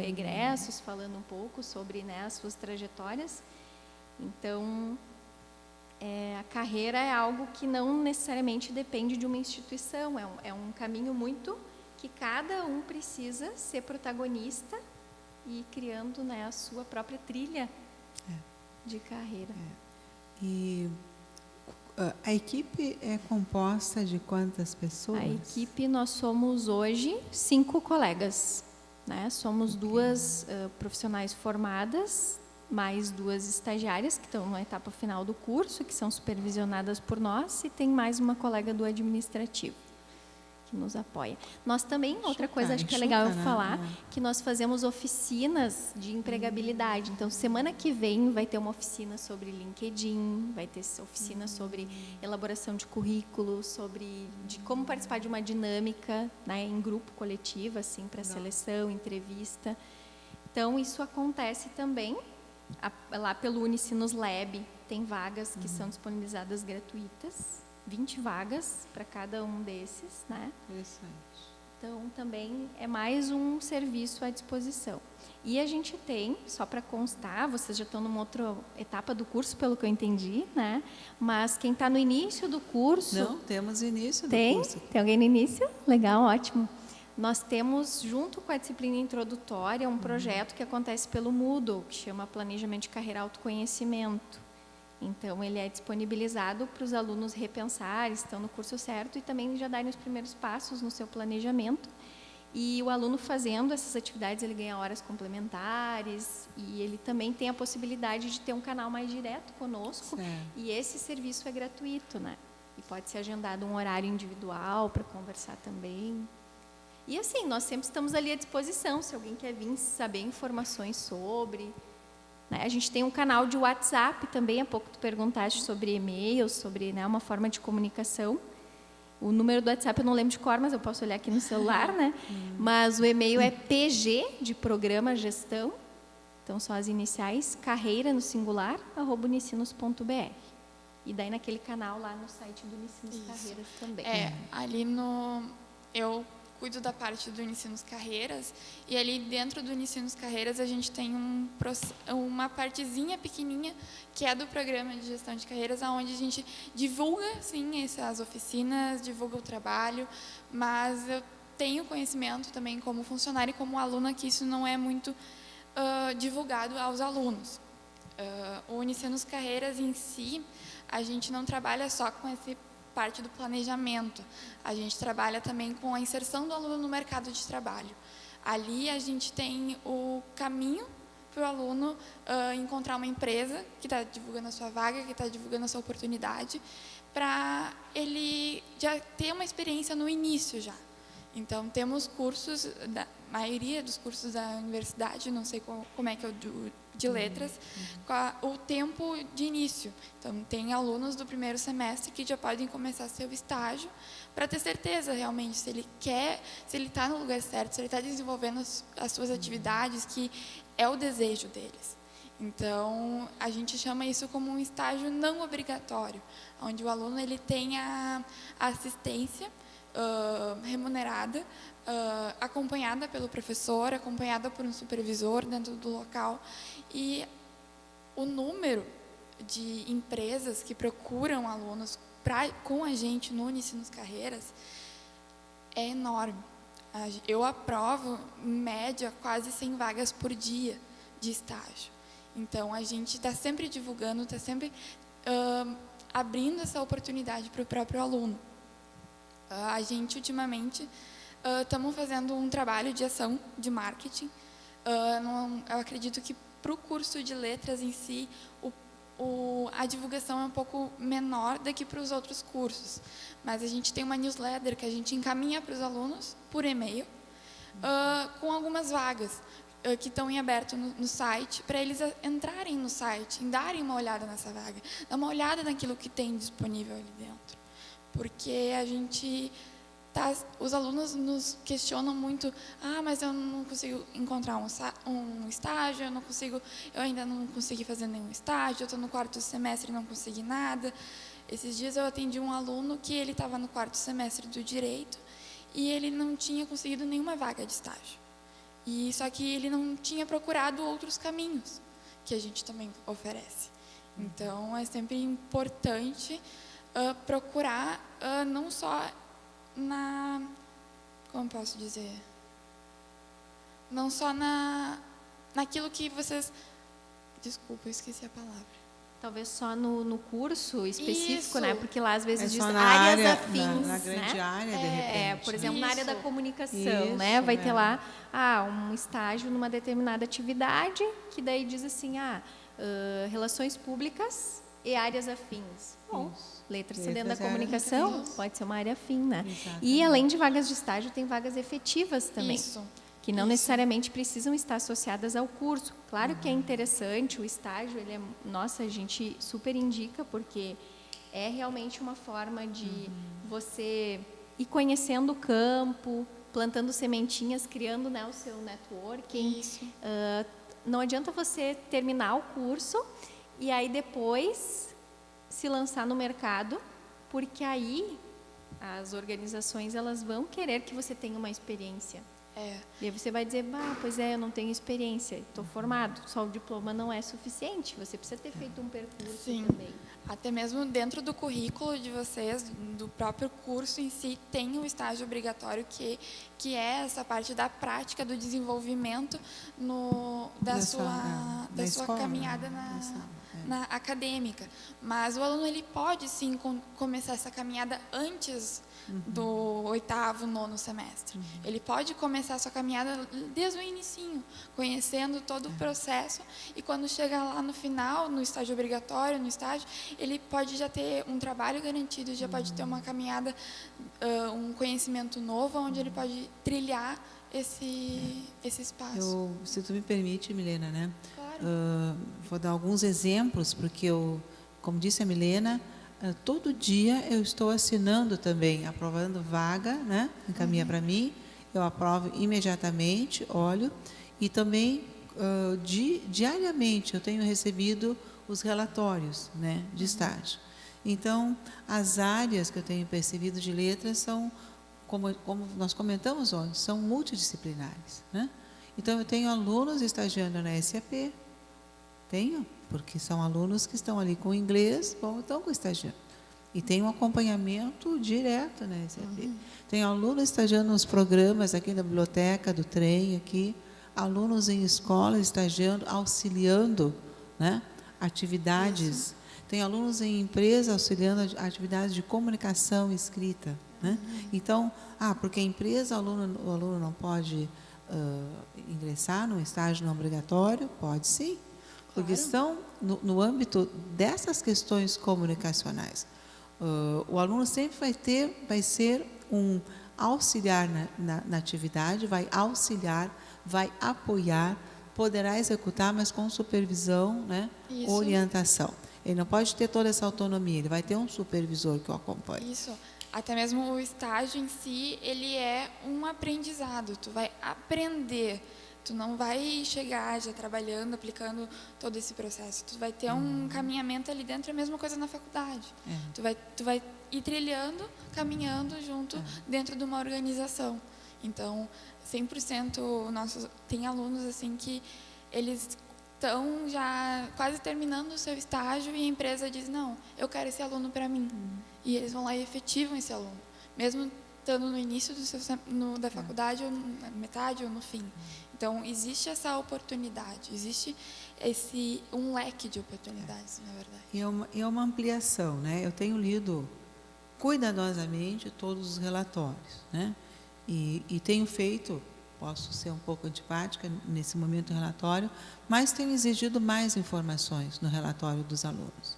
egressos, falando um pouco sobre, né, as suas trajetórias. Então, a carreira é algo que não necessariamente depende de uma instituição, é um caminho muito que cada um precisa ser protagonista e ir criando, né, a sua própria trilha de carreira. E a equipe é composta de quantas pessoas? A equipe, nós somos hoje 5 colegas, né? Somos 2 profissionais formadas, mais 2 estagiárias que estão na etapa final do curso, que são supervisionadas por nós, e tem mais uma colega do administrativo, que nos apoia. Nós também, outra coisa acho que é legal eu falar, que nós fazemos oficinas de empregabilidade. Então, semana que vem vai ter uma oficina sobre LinkedIn, vai ter oficina sobre elaboração de currículo, sobre de como participar de uma dinâmica, né, em grupo, coletiva, assim, para seleção, entrevista. Então, isso acontece também lá pelo Unicinos Lab, tem vagas que são disponibilizadas gratuitas, 20 vagas para cada um desses, né? Interessante. Então, também é mais um serviço à disposição. E a gente tem, só para constar, vocês já estão numa outra etapa do curso, pelo que eu entendi, né? Mas quem está no início do curso... Não, temos início do tem? curso. Tem alguém no início? Legal, ótimo. Nós temos, junto com a disciplina introdutória, um projeto que acontece pelo Moodle, que chama Planejamento de Carreira Autoconhecimento. Então, ele é disponibilizado para os alunos repensarem, estão no curso certo e também já darem os primeiros passos no seu planejamento. E o aluno fazendo essas atividades, ele ganha horas complementares e ele também tem a possibilidade de ter um canal mais direto conosco. Certo. E esse serviço é gratuito, né? E pode ser agendado um horário individual para conversar também. E assim, nós sempre estamos ali à disposição, se alguém quer vir saber informações sobre... A gente tem um canal de WhatsApp também, há pouco tu perguntaste sobre e-mail, sobre, né, uma forma de comunicação. O número do WhatsApp eu não lembro de cor, mas eu posso olhar aqui no celular, né? Mas o e-mail é PG, de Programa Gestão, então só as iniciais, carreira no singular, @unicinos.br. E daí naquele canal lá no site do Unicinos Carreiras também. Ali eu cuido da parte do Unicinos Carreiras, e ali dentro do Unicinos Carreiras a gente tem uma partezinha pequenininha que é do programa de gestão de carreiras, onde a gente divulga, sim, essas oficinas, divulga o trabalho, mas eu tenho conhecimento também como funcionária e como aluna que isso não é muito divulgado aos alunos. O Unicinos Carreiras em si, a gente não trabalha só com esse parte do planejamento. A gente trabalha também com a inserção do aluno no mercado de trabalho. Ali a gente tem o caminho para o aluno encontrar uma empresa que está divulgando a sua vaga, que está divulgando a sua oportunidade, para ele já ter uma experiência no início já. Então, temos cursos, a maioria dos cursos da universidade, não sei como é que é o de letras, o tempo de início. Então, tem alunos do primeiro semestre que já podem começar seu estágio para ter certeza realmente se ele quer, se ele está no lugar certo, se ele está desenvolvendo as suas atividades, que é o desejo deles. Então, a gente chama isso como um estágio não obrigatório, onde o aluno ele tem a assistência remunerada, acompanhada pelo professor, acompanhada por um supervisor dentro do local, e o número de empresas que procuram alunos com a gente no Unicinos Carreiras é enorme. Eu aprovo, em média, quase 100 vagas por dia de estágio. Então, a gente está sempre divulgando, está sempre abrindo essa oportunidade para o próprio aluno. A gente, ultimamente, estamos fazendo um trabalho de ação de marketing. Eu acredito que para o curso de letras em si, a divulgação é um pouco menor do que para os outros cursos. Mas a gente tem uma newsletter que a gente encaminha para os alunos por e-mail, com algumas vagas que estão em aberto no site, para eles entrarem no site, darem uma olhada nessa vaga, dar uma olhada naquilo que tem disponível ali dentro. Porque os alunos nos questionam muito, mas eu não consigo encontrar um estágio, eu ainda não consegui fazer nenhum estágio, eu estou no 4º semestre e não consegui nada. Esses dias eu atendi um aluno que ele estava no 4º semestre do Direito e ele não tinha conseguido nenhuma vaga de estágio. Só que ele não tinha procurado outros caminhos que a gente também oferece. Então, é sempre importante procurar não só como posso dizer, não só naquilo que vocês, desculpa, eu esqueci a palavra. Talvez só no curso específico, Isso. né? Porque lá às vezes diz só áreas afins, na grande né? área, de repente. Por exemplo, na área da Isso. comunicação, né? Isso, Vai ter lá um estágio numa determinada atividade, que daí diz assim, relações públicas e áreas afins. Bom, letras dentro da Letras é área comunicação afins. pode ser uma área afim, né? Exatamente. E além de vagas de estágio, tem vagas efetivas também. Isso. Que não Isso. necessariamente precisam estar associadas ao curso. Claro que é interessante, o estágio, ele é, nossa, a gente super indica, porque é realmente uma forma de você ir conhecendo o campo, plantando sementinhas, criando, né, o seu networking. Isso. Não adianta você terminar o curso e aí depois se lançar no mercado, porque aí as organizações elas vão querer que você tenha uma experiência. E aí você vai dizer, pois é, eu não tenho experiência, estou formado, só o diploma não é suficiente, você precisa ter feito um percurso Sim. também. Até mesmo dentro do currículo de vocês, do próprio curso em si, tem o estágio obrigatório, que é essa parte da prática, do desenvolvimento da sua escola, caminhada na acadêmica. Mas o aluno ele pode, sim, começar essa caminhada antes do 8º, 9º semestre. Ele pode começar a sua caminhada desde o inicinho, conhecendo todo o processo, e quando chega lá no final, no estágio obrigatório, no estágio, ele pode já ter um trabalho garantido, já pode ter uma caminhada, um conhecimento novo, onde ele pode trilhar esse espaço. Se tu me permite, Milena, né? Claro. Vou dar alguns exemplos, porque como disse a Milena, todo dia eu estou assinando também, aprovando vaga, né? Encaminha para mim, eu aprovo imediatamente, olho, e também diariamente eu tenho recebido os relatórios, né, de estágio. Então, as áreas que eu tenho percebido de letras são, como nós comentamos ontem, são multidisciplinares, né? Então, eu tenho alunos estagiando na SAP, porque são alunos que estão ali com inglês, estão com estagiando. E tem um acompanhamento direto na SAP. Tem alunos estagiando nos programas aqui da biblioteca, do trem, aqui, alunos em escolas estagiando, auxiliando, né, atividades. Isso. Tem alunos em empresas auxiliando atividades de comunicação escrita, né? Então, porque a empresa, o aluno não pode ingressar no estágio não obrigatório? Pode sim, porque estão no âmbito dessas questões comunicacionais. O aluno sempre vai ser um auxiliar na atividade, vai auxiliar, vai apoiar, poderá executar, mas com supervisão, né, orientação. Ele não pode ter toda essa autonomia, ele vai ter um supervisor que o acompanhe. Isso. Até mesmo o estágio em si, ele é um aprendizado. Tu vai aprender. Tu não vai chegar já trabalhando, aplicando todo esse processo. Tu vai ter um caminhamento ali dentro, é a mesma coisa na faculdade. Tu vai ir trilhando, caminhando junto dentro de uma organização. Então, 100% tem alunos assim que eles estão já quase terminando o seu estágio e a empresa diz, não, eu quero esse aluno para mim. E eles vão lá e efetivam esse aluno, mesmo estando no início da faculdade, ou na metade, ou no fim. Então, existe essa oportunidade, existe um leque de oportunidades, na verdade. E é uma ampliação, né? Eu tenho lido cuidadosamente todos os relatórios, né? E tenho feito, posso ser um pouco antipática nesse momento do relatório, mas tenho exigido mais informações no relatório dos alunos.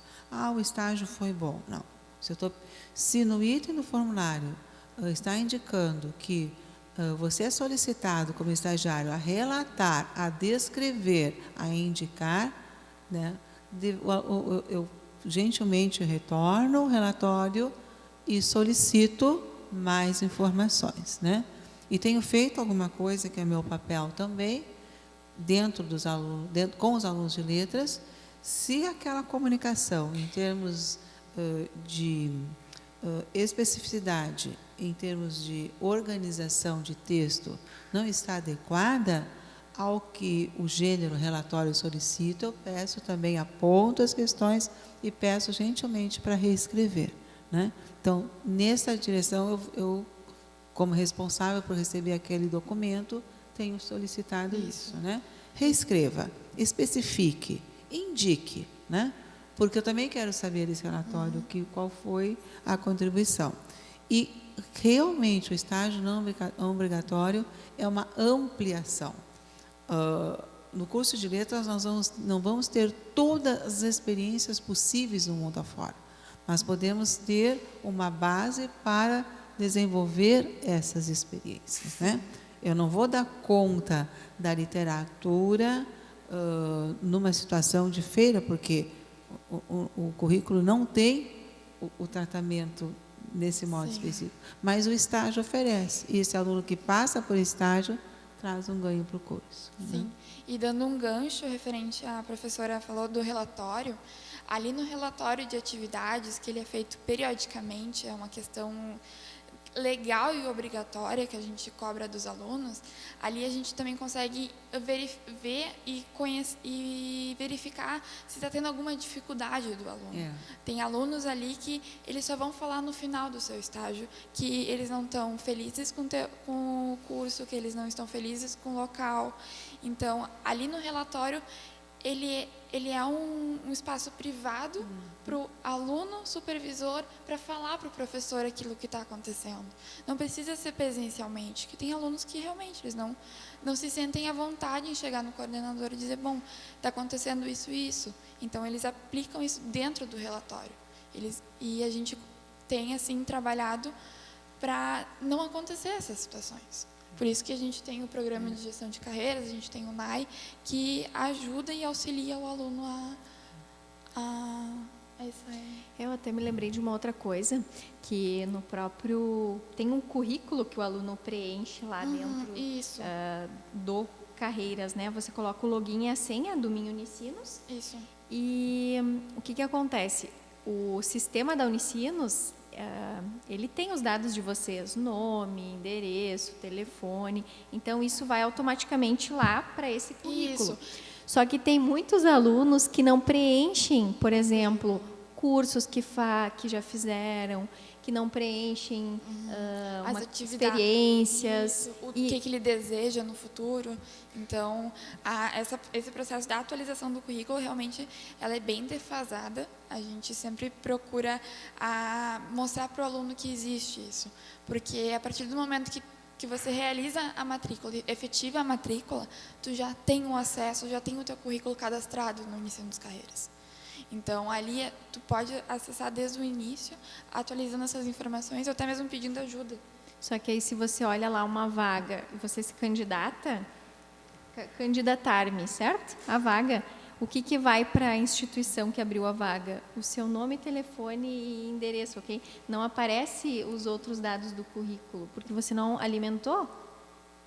O estágio foi bom. Não. Se no item do formulário está indicando que você é solicitado como estagiário a relatar, a descrever, a indicar, né, eu gentilmente retorno o relatório e solicito mais informações, né? E tenho feito alguma coisa que é meu papel também, dentro dos alunos, com os alunos de letras, se aquela comunicação, em termos de especificidade, em termos de organização de texto, não está adequada ao que o gênero relatório solicita, eu peço também, aponto as questões e peço gentilmente para reescrever, né? Então, nessa direção, eu como responsável por receber aquele documento, tenho solicitado isso, né? Reescreva, especifique, indique, né? Porque eu também quero saber desse relatório qual foi a contribuição. E realmente o estágio não obrigatório é uma ampliação. no curso de letras, nós não vamos ter todas as experiências possíveis no mundo afora, mas podemos ter uma base para desenvolver essas experiências, né? Eu não vou dar conta da literatura numa situação de feira, porque o currículo não tem o tratamento nesse modo específico, mas o estágio oferece, e esse aluno que passa por estágio traz um ganho para o curso. Sim, e dando um gancho referente à professora falou do relatório, ali no relatório de atividades, que ele é feito periodicamente, é uma questão legal e obrigatória que a gente cobra dos alunos, ali a gente também consegue ver e verificar se está tendo alguma dificuldade do aluno. Tem alunos ali que eles só vão falar no final do seu estágio que eles não estão felizes com o curso, que eles não estão felizes com o local. Então, ali no relatório, ele é um espaço privado para o aluno supervisor para falar para o professor aquilo que está acontecendo. Não precisa ser presencialmente, que tem alunos que realmente eles não se sentem à vontade em chegar no coordenador e dizer, bom, está acontecendo isso e isso. Então, eles aplicam isso dentro do relatório. E a gente tem, assim, trabalhado para não acontecer essas situações. Por isso que a gente tem o programa de gestão de carreiras, a gente tem o NAI, que ajuda e auxilia o aluno a isso aí. Eu até me lembrei de uma outra coisa, que no próprio... Tem um currículo que o aluno preenche lá dentro do Carreiras, né? Você coloca o login e a senha do Minha Unicinos. Isso. E o que acontece? O sistema da Unicinos... ele tem os dados de vocês, nome, endereço, telefone, então isso vai automaticamente lá para esse currículo. Isso. Só que tem muitos alunos que não preenchem, por exemplo, cursos que já fizeram, que não preenchem experiências. O que ele deseja no futuro. Então, esse processo da atualização do currículo, realmente, ela é bem defasada. A gente sempre procura mostrar para o aluno que existe isso. Porque, a partir do momento que você realiza a matrícula, efetiva a matrícula, tu já tem o acesso, já tem o teu currículo cadastrado no Unicinos Carreiras. Então, ali, tu pode acessar desde o início, atualizando essas informações, ou até mesmo pedindo ajuda. Só que aí, se você olha lá uma vaga e você se candidatar-me, certo? A vaga. O que vai para a instituição que abriu a vaga? O seu nome, telefone e endereço, ok? Não aparece os outros dados do currículo, porque você não alimentou.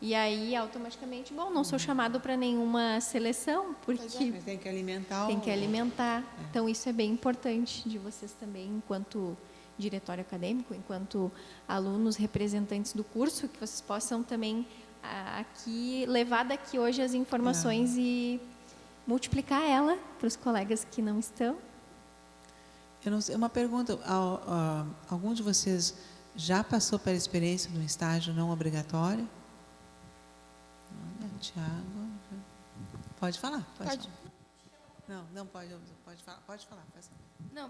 E aí, automaticamente, não sou chamado para nenhuma seleção, porque tem que alimentar. Tem que alimentar. Então, isso é bem importante de vocês também, enquanto diretório acadêmico, enquanto alunos, representantes do curso, que vocês possam também levar daqui hoje as informações e multiplicar ela para os colegas que não estão. Eu não sei, uma pergunta, algum de vocês já passou pela experiência de um estágio não obrigatório? Tiago, pode falar? Pode. Falar. Não pode falar. Pode falar. Não,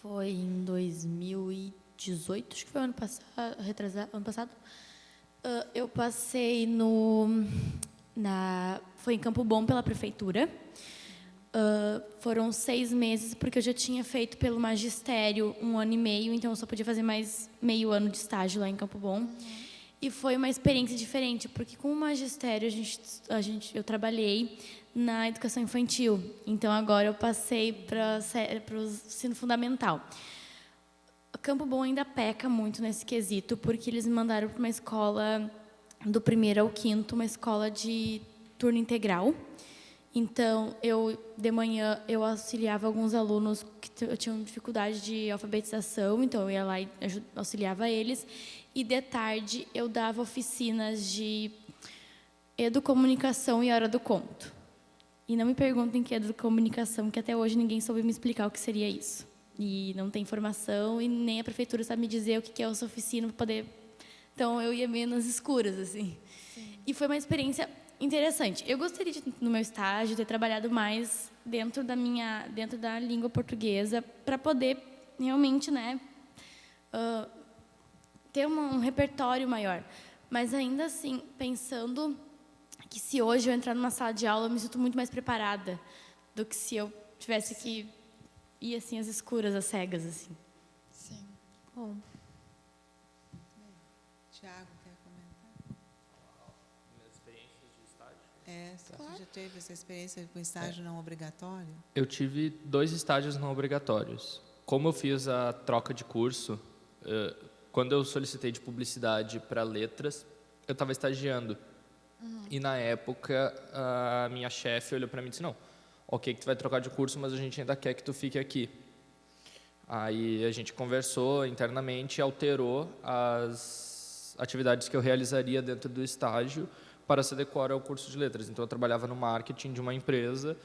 foi em 2018, acho que foi ano passado. Eu passei foi em Campo Bom pela prefeitura. Foram 6 meses, porque eu já tinha feito pelo magistério 1 ano e meio, então eu só podia fazer mais meio ano de estágio lá em Campo Bom. E foi uma experiência diferente, porque com o magistério eu trabalhei na educação infantil. Então, agora eu passei para o ensino fundamental. Campo Bom ainda peca muito nesse quesito, porque eles me mandaram para uma escola do 1º ao 5º, uma escola de turno integral. Então, de manhã, eu auxiliava alguns alunos que tinham dificuldade de alfabetização, então eu ia lá e auxiliava eles. E, de tarde, eu dava oficinas de educomunicação e hora do conto. E não me perguntem o que é educomunicação, que até hoje ninguém soube me explicar o que seria isso. E não tem informação, e nem a prefeitura sabe me dizer o que é essa oficina para poder... Então, eu ia meio nas escuras, assim. Sim. E foi uma experiência interessante. Eu gostaria, no meu estágio, ter trabalhado mais dentro da língua portuguesa, para poder realmente, ter um repertório maior. Mas, ainda assim, pensando que se hoje eu entrar numa sala de aula, eu me sinto muito mais preparada do que se eu tivesse que ir assim às escuras, às cegas, assim. Sim. Bom, Tiago, quer comentar? Minhas experiências de estágio? Você já teve essa experiência com estágio não obrigatório? Eu tive 2 estágios não obrigatórios. Como eu fiz a troca de curso, quando eu solicitei de publicidade para letras, eu estava estagiando. E na época, a minha chefe olhou para mim e disse: não, ok que tu vai trocar de curso, mas a gente ainda quer que tu fique aqui. Aí a gente conversou internamente e alterou as atividades que eu realizaria dentro do estágio para se adequar ao curso de letras. Então eu trabalhava no marketing de uma empresa,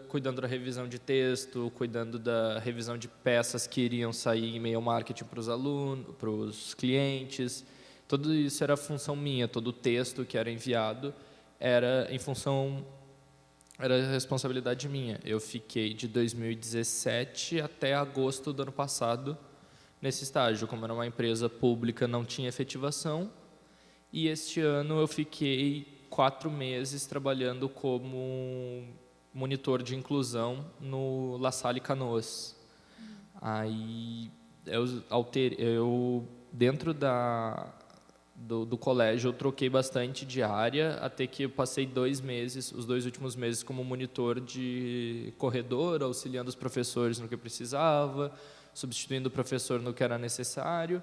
cuidando da revisão de texto, cuidando da revisão de peças que iriam sair em e-mail marketing para os alunos, para os clientes. Tudo isso era função minha, todo o texto que era enviado era responsabilidade minha. Eu fiquei de 2017 até agosto do ano passado nesse estágio. Como era uma empresa pública, não tinha efetivação. E este ano eu fiquei 4 meses trabalhando como monitor de inclusão no La Salle Canoas. Aí eu dentro do colégio eu troquei bastante de área, até que eu passei 2 meses, os 2 últimos meses, como monitor de corredor, auxiliando os professores no que precisava, substituindo o professor no que era necessário.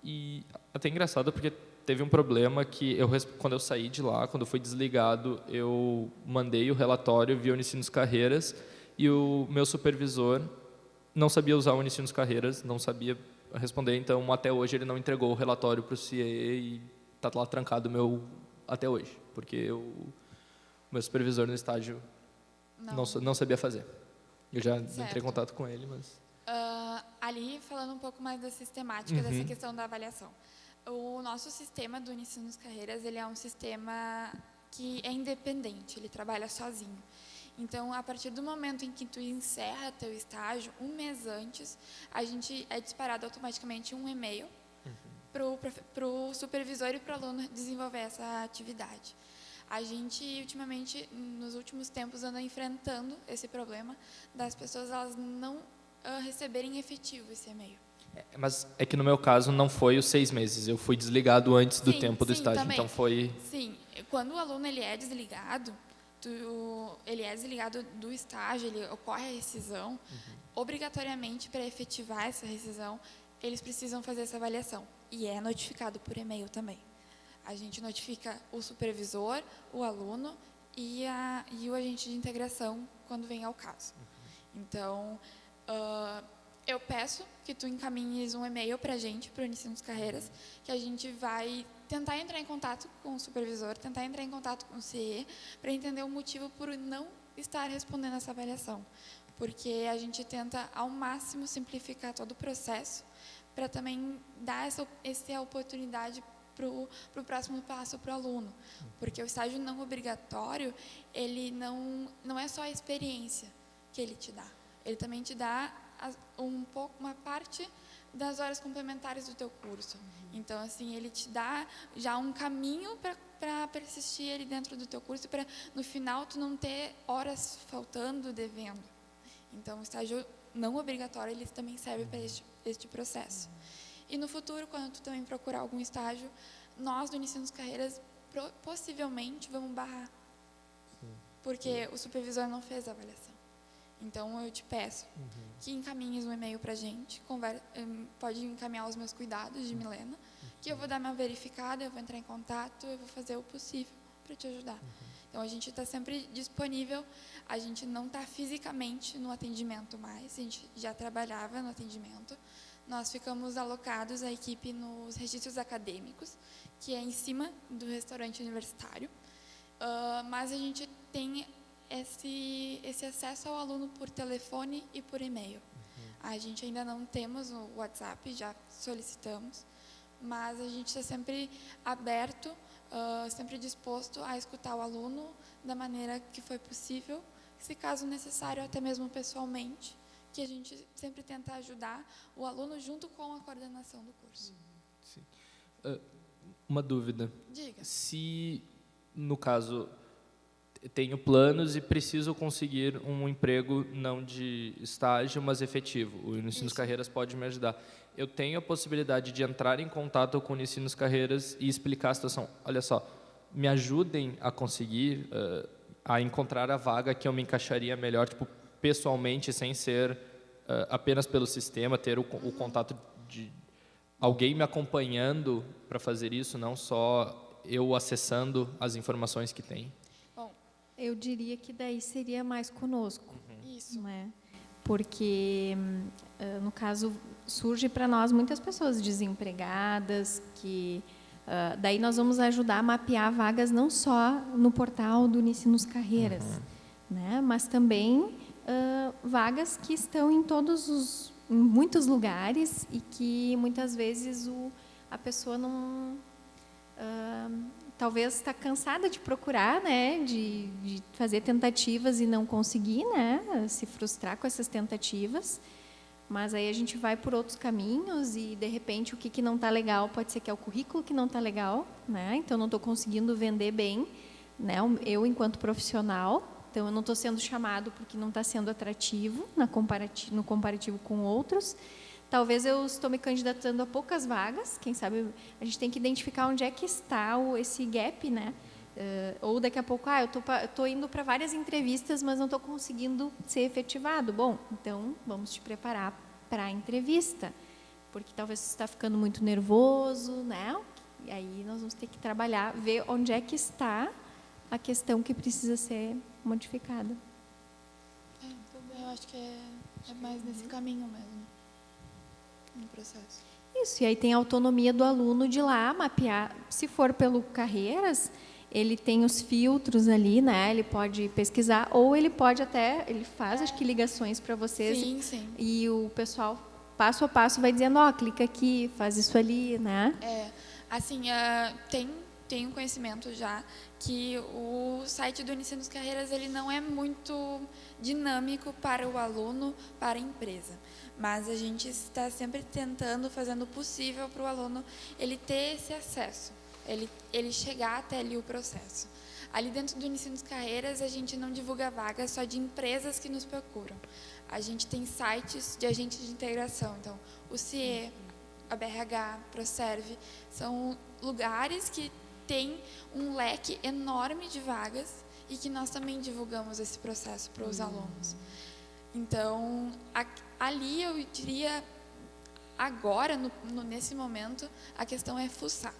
E até engraçado porque teve um problema que quando eu saí de lá, quando eu fui desligado, eu mandei o relatório via Unicinos Carreiras e o meu supervisor não sabia usar o Unicinos Carreiras, não sabia responder, então até hoje ele não entregou o relatório para o CIE e está lá trancado até hoje, porque o meu supervisor no estágio não sabia fazer. Eu já entrei em contato com ele, mas... Ali, falando um pouco mais da sistemática dessa questão da avaliação. O nosso sistema do Unicinos Carreiras, ele é um sistema que é independente, ele trabalha sozinho. Então, a partir do momento em que tu encerra teu estágio, 1 mês antes, a gente é disparado automaticamente um e-mail para o supervisor e para o aluno desenvolver essa atividade. A gente, ultimamente, nos últimos tempos, anda enfrentando esse problema das pessoas elas não receberem efetivo esse e-mail. Mas é que no meu caso não foi os 6 meses, eu fui desligado antes do tempo do estágio, também. então foi... Sim, quando o aluno ele é desligado do estágio, ele ocorre a rescisão, obrigatoriamente para efetivar essa rescisão, eles precisam fazer essa avaliação e é notificado por e-mail também. A gente notifica o supervisor, o aluno e o agente de integração quando vem ao caso. Então, eu peço que tu encaminhes um e-mail para a gente, para o Unicinos Carreiras, que a gente vai tentar entrar em contato com o supervisor, tentar entrar em contato com o CIE, para entender o motivo por não estar respondendo essa avaliação. Porque a gente tenta, ao máximo, simplificar todo o processo, para também dar essa oportunidade para o próximo passo para o aluno. Porque o estágio não obrigatório, ele não é só a experiência que ele te dá. Ele também te dá uma parte das horas complementares do teu curso. Então, assim, ele te dá já um caminho para persistir ali dentro do teu curso, para no final tu não ter horas faltando, devendo. Então, o estágio não obrigatório, ele também serve para este processo. E no futuro, quando tu também procurar algum estágio, nós do Unicinos Carreiras possivelmente vamos barrar. Porque o supervisor não fez a avaliação. Então, eu te peço que encaminhes um e-mail para a gente, pode encaminhar os meus cuidados de Milena, que eu vou dar minha verificada, eu vou entrar em contato, eu vou fazer o possível para te ajudar. Então, a gente está sempre disponível, a gente não está fisicamente no atendimento mais, a gente já trabalhava no atendimento, nós ficamos alocados, a equipe, nos registros acadêmicos, que é em cima do restaurante universitário, mas a gente tem esse acesso ao aluno por telefone e por e-mail. A gente ainda não temos o WhatsApp, já solicitamos, mas a gente está sempre aberto, sempre disposto a escutar o aluno da maneira que foi possível, se caso necessário, até mesmo pessoalmente, que a gente sempre tenta ajudar o aluno junto com a coordenação do curso. Sim. Uma dúvida. Diga. Se no caso, tenho planos e preciso conseguir um emprego não de estágio, mas efetivo. O Unicinos Carreiras pode me ajudar. Eu tenho a possibilidade de entrar em contato com o Unicinos Carreiras e explicar a situação. Olha só, me ajudem a conseguir, a encontrar a vaga que eu me encaixaria melhor, tipo, pessoalmente, sem ser apenas pelo sistema, ter o contato de alguém me acompanhando para fazer isso, não só eu acessando as informações que tem. Bom, Eu diria que daí seria mais conosco, isso. né? Porque, no caso, surge para nós muitas pessoas desempregadas, que daí nós vamos ajudar a mapear vagas não só no portal do Unicinos Carreiras, né? Mas também vagas que estão em muitos lugares e que muitas vezes a pessoa não talvez está cansada de procurar, né, de fazer tentativas e não conseguir, né, se frustrar com essas tentativas. Mas aí a gente vai por outros caminhos e, de repente, o que não está legal pode ser que é o currículo que não está legal, né? Então, não estou conseguindo vender bem, né, eu enquanto profissional. Então, eu não estou sendo chamado porque não está sendo atrativo no comparativo com outros. Talvez eu estou me candidatando a poucas vagas, quem sabe a gente tem que identificar onde é que está esse gap, né? Ou daqui a pouco, eu estou indo para várias entrevistas, mas não estou conseguindo ser efetivado. Bom, então vamos te preparar para a entrevista, porque talvez você está ficando muito nervoso, né? E aí nós vamos ter que trabalhar, ver onde é que está a questão que precisa ser modificada. Eu acho que é mais nesse caminho mesmo, no processo. Isso, e aí tem a autonomia do aluno de ir lá mapear. Se for pelo Carreiras, ele tem os filtros ali, né? Ele pode pesquisar, ou ele pode ele faz, acho que, ligações para vocês. Sim, sim. E o pessoal, passo a passo, vai dizendo, clica aqui, faz isso ali, né? Assim, tem um conhecimento já que o site do Unicinos Carreiras ele não é muito dinâmico para o aluno, para a empresa. Mas a gente está sempre tentando, fazendo o possível para o aluno ele ter esse acesso, ele chegar até ali o processo. Ali dentro do Unicinos Carreiras, a gente não divulga vagas só de empresas que nos procuram. A gente tem sites de agentes de integração, então o CIE, a BRH, Proserve, são lugares que têm um leque enorme de vagas e que nós também divulgamos esse processo para os alunos. Então, ali eu diria, agora, nesse momento, a questão é fuçar,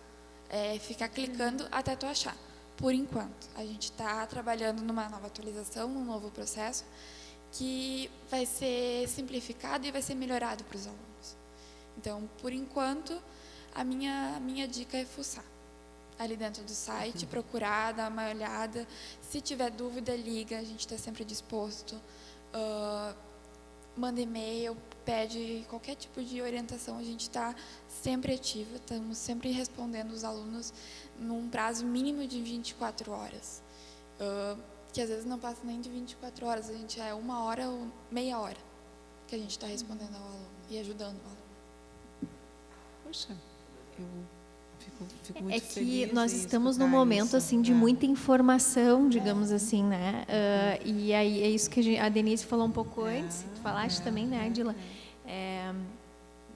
ficar clicando até tu achar. Por enquanto, a gente está trabalhando numa nova atualização, num novo processo, que vai ser simplificado e vai ser melhorado para os alunos. Então, por enquanto, a minha dica é fuçar. Ali dentro do site, procurar, dar uma olhada. Se tiver dúvida, liga, a gente está sempre disposto. Manda e-mail, pede qualquer tipo de orientação, a gente está sempre ativa, estamos sempre respondendo os alunos num prazo mínimo de 24 horas. Que às vezes não passa nem de 24 horas, a gente é 1 hora ou meia hora que a gente está respondendo ao aluno e ajudando o aluno. Poxa, eu fico muito feliz. É que nós estamos num escutar momento isso. assim de muita informação, digamos assim, né? E aí é isso que a Denise falou um pouco antes, tu falaste também, né, Adila?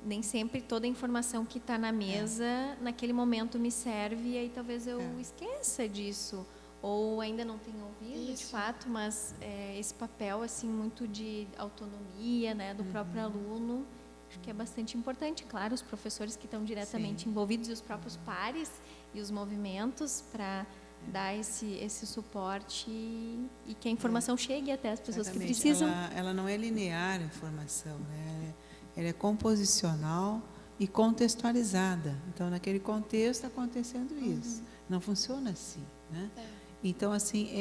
Nem sempre toda a informação que está na mesa naquele momento me serve e aí talvez eu esqueça disso ou ainda não tenha ouvido de fato, mas esse papel assim muito de autonomia, né, do próprio aluno. Acho que é bastante importante, claro, os professores que estão diretamente envolvidos e os próprios pares e os movimentos para dar esse suporte e que a informação chegue até as pessoas que precisam. Ela não é linear a informação, né? Ela é composicional e contextualizada. Então, naquele contexto está acontecendo isso. Não funciona assim, né? Então, assim,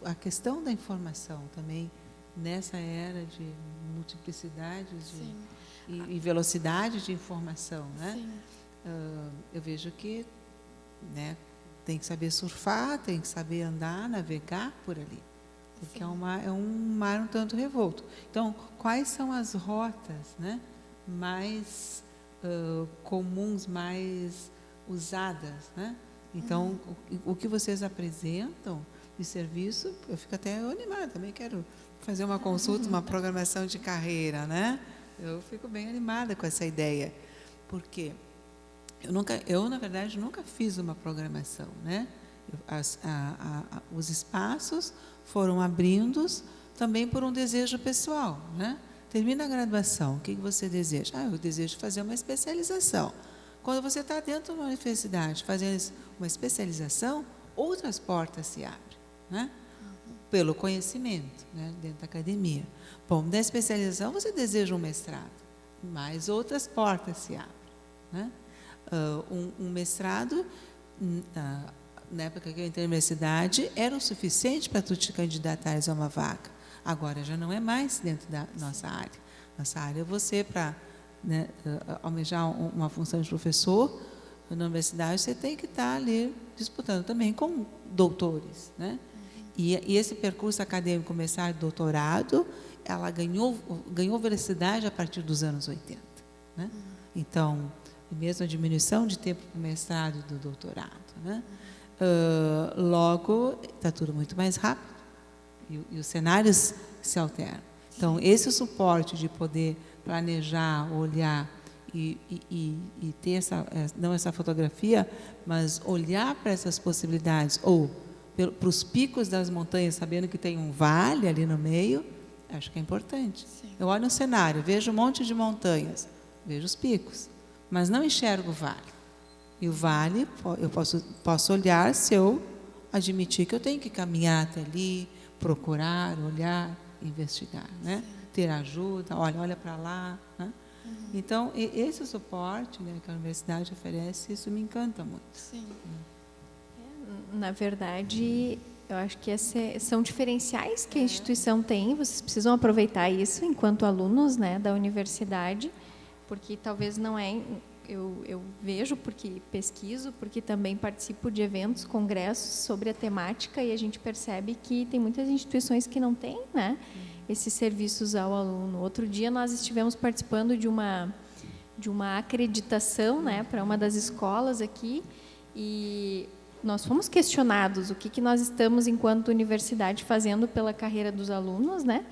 a questão da informação também, nessa era de multiplicidade e velocidade de informação, né? Eu vejo que, né, tem que saber surfar, tem que saber andar, navegar por ali, porque é um mar um tanto revolto. Então, quais são as rotas, né, mais comuns, mais usadas, né, Então, o que vocês apresentam de serviço, eu fico até animada, também quero fazer uma consulta, uma programação de carreira, né? Eu fico bem animada com essa ideia. Por quê? Eu, na verdade, nunca fiz uma programação, né? Os espaços foram abrindo também por um desejo pessoal, né? Termina a graduação, o que você deseja? Eu desejo fazer uma especialização. Quando você está dentro de uma universidade fazendo uma especialização, outras portas se abrem, né? Pelo conhecimento, né? Dentro da academia. Bom, da especialização você deseja um mestrado, mais outras portas se abrem, né? Um mestrado, na época que eu entrei na universidade, era o suficiente para tu te candidatares a uma vaga. Agora já não é mais dentro da nossa área. Nossa área é você, para, né, almejar uma função de professor na universidade, você tem que estar ali disputando também com doutores, né? E esse percurso acadêmico, mestrado e doutorado, ela ganhou velocidade a partir dos anos 80, né? Então, mesmo a diminuição de tempo do mestrado e do doutorado, né? Logo, está tudo muito mais rápido e os cenários se alteram. Então, esse suporte de poder planejar, olhar e ter não essa fotografia, mas olhar para essas possibilidades, ou para os picos das montanhas, sabendo que tem um vale ali no meio, acho que é importante. Sim. Eu olho no cenário, vejo um monte de montanhas, vejo os picos, mas não enxergo o vale. E o vale, eu posso olhar se eu admitir que eu tenho que caminhar até ali, procurar, olhar, investigar, né? Ter ajuda, olha para lá, né? Então, esse suporte, né, que a universidade oferece, isso me encanta muito. Sim. Na verdade, eu acho que são diferenciais que a instituição tem. Vocês precisam aproveitar isso enquanto alunos, né, da universidade, porque talvez não é... Eu vejo, porque pesquiso, porque também participo de eventos, congressos sobre a temática, e a gente percebe que tem muitas instituições que não têm, né, esses serviços ao aluno. Outro dia nós estivemos participando de uma acreditação, né, para uma das escolas aqui, e nós fomos questionados o que nós estamos, enquanto universidade, fazendo pela carreira dos alunos, né?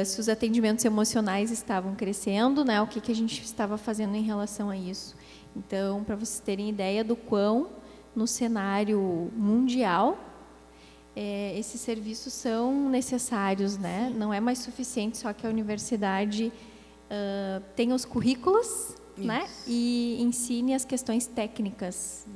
Se os atendimentos emocionais estavam crescendo, né? O que a gente estava fazendo em relação a isso. Então, para vocês terem ideia do quão, no cenário mundial, esses serviços são necessários, né? Não é mais suficiente só que a universidade tenha os currículos, né? E ensine as questões técnicas.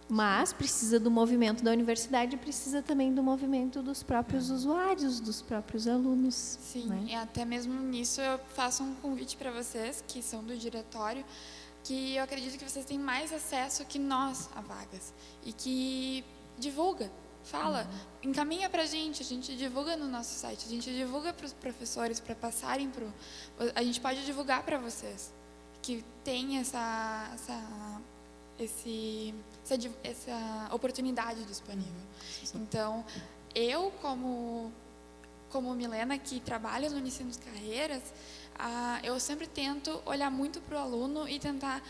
Mas precisa do movimento da universidade, precisa também do movimento dos próprios usuários, dos próprios alunos. Sim, né? E até mesmo nisso eu faço um convite para vocês, que são do diretório, que eu acredito que vocês têm mais acesso que nós a vagas. E que divulga, fala, encaminha para a gente divulga no nosso site, a gente divulga para os professores, para passarem para a gente pode divulgar para vocês, que tem essa oportunidade disponível. Então, eu, como Milena, que trabalha no Unicinos Carreiras, eu sempre tento olhar muito para o aluno e tentar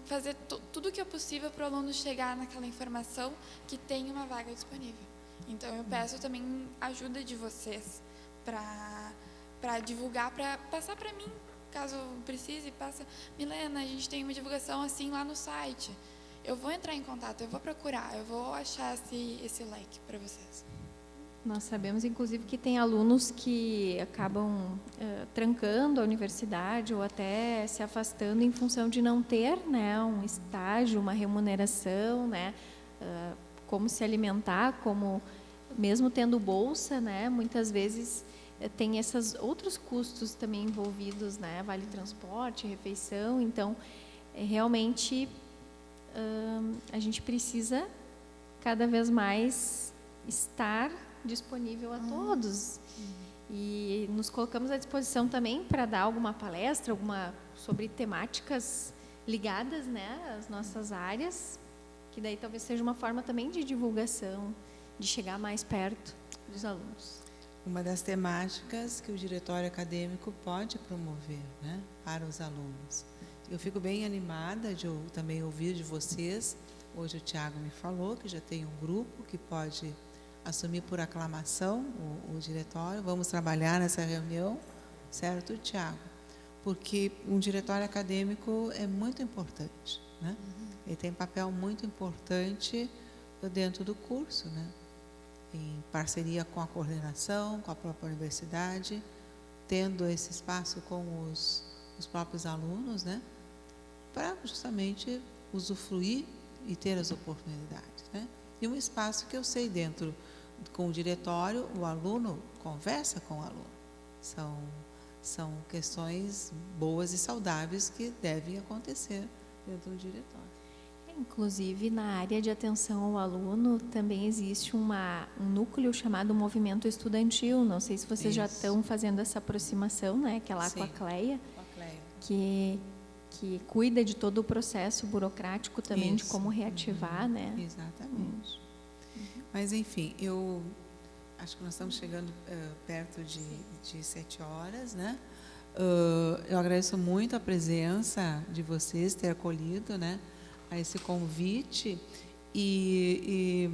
fazer tudo o que é possível para o aluno chegar naquela informação que tem uma vaga disponível. Então, eu peço também ajuda de vocês para divulgar, para passar para mim, caso precise, passa, Milena, a gente tem uma divulgação assim lá no site. Eu vou entrar em contato, eu vou procurar, eu vou achar esse leque para vocês. Nós sabemos, inclusive, que tem alunos que acabam trancando a universidade ou até se afastando em função de não ter, né, um estágio, uma remuneração, né, como se alimentar, como mesmo tendo bolsa, né, muitas vezes tem esses outros custos também envolvidos, né, vale transporte, refeição. Então, realmente a gente precisa cada vez mais estar disponível a todos. E nos colocamos à disposição também para dar alguma palestra, sobre temáticas ligadas, né, às nossas áreas, que daí talvez seja uma forma também de divulgação, de chegar mais perto dos alunos. Uma das temáticas que o diretório acadêmico pode promover, né, para os alunos. Eu fico bem animada de também ouvir de vocês Hoje o Tiago me falou que já tem um grupo que pode assumir por aclamação o diretório. Vamos trabalhar nessa reunião, certo, Tiago? Porque um diretório acadêmico é muito importante, né? Ele tem papel muito importante dentro do curso, né? Em parceria com a coordenação, com a própria universidade, tendo esse espaço com os próprios alunos, né? Para justamente usufruir e ter as oportunidades, né? E um espaço que eu sei dentro, com o diretório, o aluno conversa com o aluno. São questões boas e saudáveis que devem acontecer dentro do diretório. Inclusive, na área de atenção ao aluno, também existe um núcleo chamado Movimento Estudantil. Não sei se vocês já estão fazendo essa aproximação, né? Que é lá com a Cleia, que cuida de todo o processo burocrático também, de como reativar, né? Exatamente. Mas, enfim, eu acho que nós estamos chegando perto de 7 horas, né? Eu agradeço muito a presença de vocês, ter acolhido, né, a esse convite e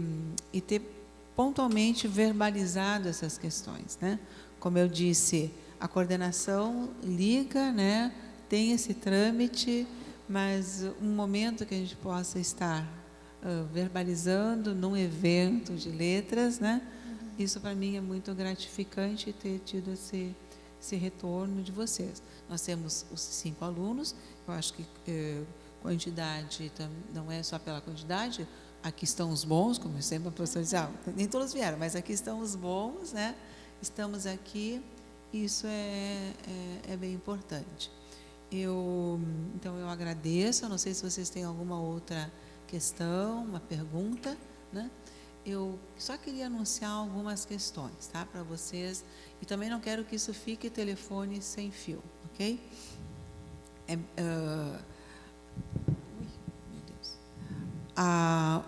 ter pontualmente verbalizado essas questões, né? Como eu disse, a coordenação liga, né, tem esse trâmite, mas um momento que a gente possa estar verbalizando num evento de letras, né? Isso para mim é muito gratificante ter tido esse retorno de vocês. Nós temos os 5 alunos, eu acho que quantidade não é só pela quantidade, aqui estão os bons, como sempre a professora diz, nem todos vieram, mas aqui estão os bons, né? Estamos aqui, isso é bem importante. Então, eu agradeço, eu não sei se vocês têm alguma outra questão, uma pergunta, né? Eu só queria anunciar algumas questões, tá, para vocês, e também não quero que isso fique telefone sem fio, ok?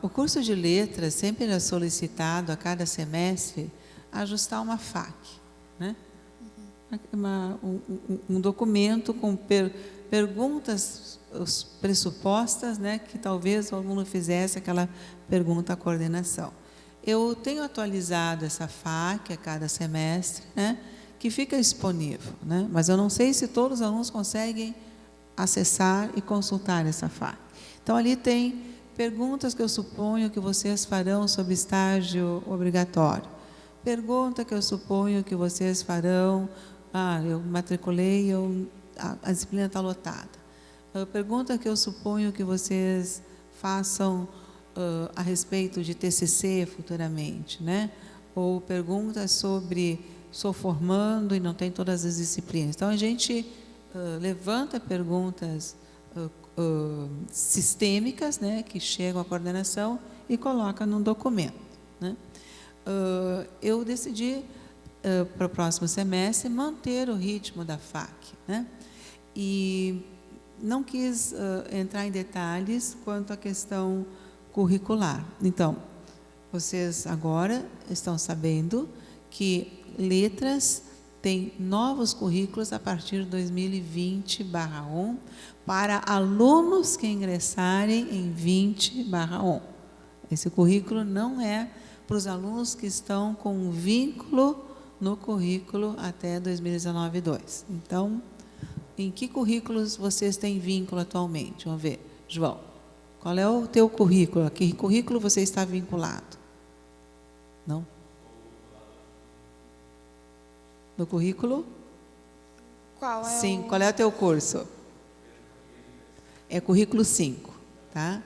O curso de letras sempre é solicitado a cada semestre ajustar uma FAQ, né? Um documento com perguntas pressupostas, né, que talvez o aluno fizesse aquela pergunta à coordenação. Eu tenho atualizado essa FAQ a cada semestre, né, que fica disponível, né, mas eu não sei se todos os alunos conseguem acessar e consultar essa FAQ. Então, ali tem perguntas que eu suponho que vocês farão sobre estágio obrigatório. Pergunta que eu suponho que vocês farão, eu matriculei, a disciplina está lotada. Pergunta que eu suponho que vocês façam a respeito de TCC futuramente, né? Ou perguntas sobre sou formando e não tem todas as disciplinas. Então, a gente levanta perguntas sistêmicas, né, que chegam à coordenação e coloca num documento, né? Eu decidi, para o próximo semestre, manter o ritmo da FAQ, né? E não quis entrar em detalhes quanto à questão curricular. Então, vocês agora estão sabendo que letras tem novos currículos a partir de 2020/1 para alunos que ingressarem em 20/1. Esse currículo não é para os alunos que estão com um vínculo no currículo até 2019/2. Então, em que currículos vocês têm vínculo atualmente? Vamos ver. João, qual é o teu currículo? A que currículo você está vinculado? Não? No currículo? Qual é? Sim, qual é o teu curso? É currículo 5, tá?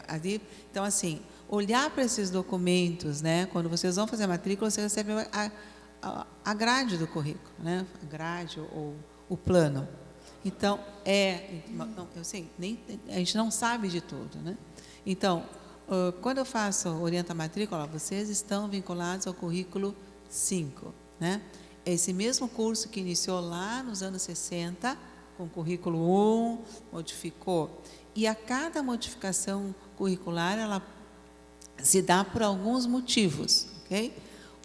Ali, então, assim, olhar para esses documentos, né? Quando vocês vão fazer a matrícula, você recebe a grade do currículo, né? A grade ou o plano. Então, eu sei, a gente não sabe de tudo, né? Então, quando eu faço orienta a matrícula, vocês estão vinculados ao currículo 5, né? Esse mesmo curso que iniciou lá nos anos 60, com o currículo 1, modificou. E a cada modificação curricular, ela se dá por alguns motivos, ok?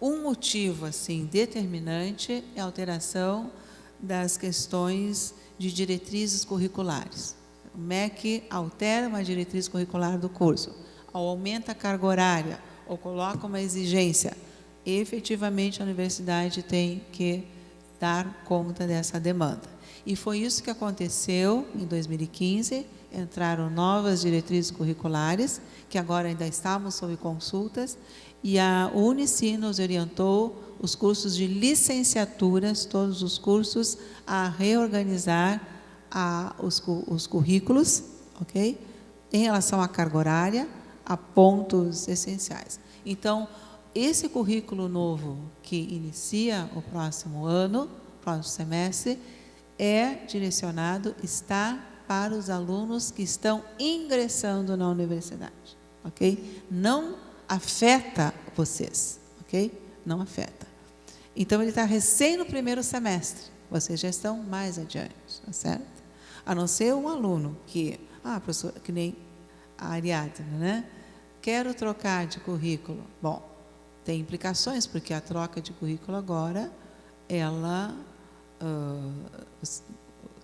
Um motivo, assim, determinante é a alteração das questões de diretrizes curriculares. O MEC altera uma diretriz curricular do curso, ou aumenta a carga horária, ou coloca uma exigência, efetivamente a universidade tem que dar conta dessa demanda. E foi isso que aconteceu em 2015, entraram novas diretrizes curriculares, que agora ainda estamos sob consultas, e a Unicinos orientou os cursos de licenciaturas, todos os cursos, a reorganizar os currículos, ok? Em relação à carga horária, a pontos essenciais. Então, esse currículo novo que inicia o próximo ano, próximo semestre, é direcionado, está para os alunos que estão ingressando na universidade, ok? Não afeta vocês, ok? Não afeta. Então, ele está recém no primeiro semestre, vocês já estão mais adiante, tá certo? A não ser um aluno que, professor, que nem a Ariadne, né? Quero trocar de currículo. Bom, tem implicações, porque a troca de currículo agora, ela...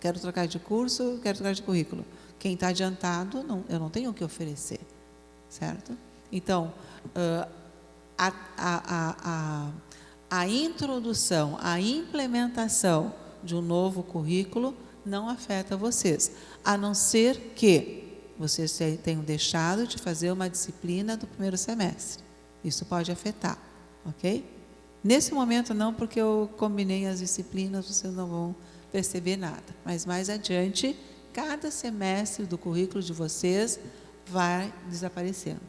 quero trocar de curso, quero trocar de currículo. Quem está adiantado, eu não tenho o que oferecer, certo? Então, a introdução, a implementação de um novo currículo não afeta vocês, a não ser que vocês tenham deixado de fazer uma disciplina do primeiro semestre. Isso pode afetar, ok? Nesse momento não, porque eu combinei as disciplinas, vocês não vão perceber nada. Mas mais adiante, cada semestre do currículo de vocês vai desaparecendo,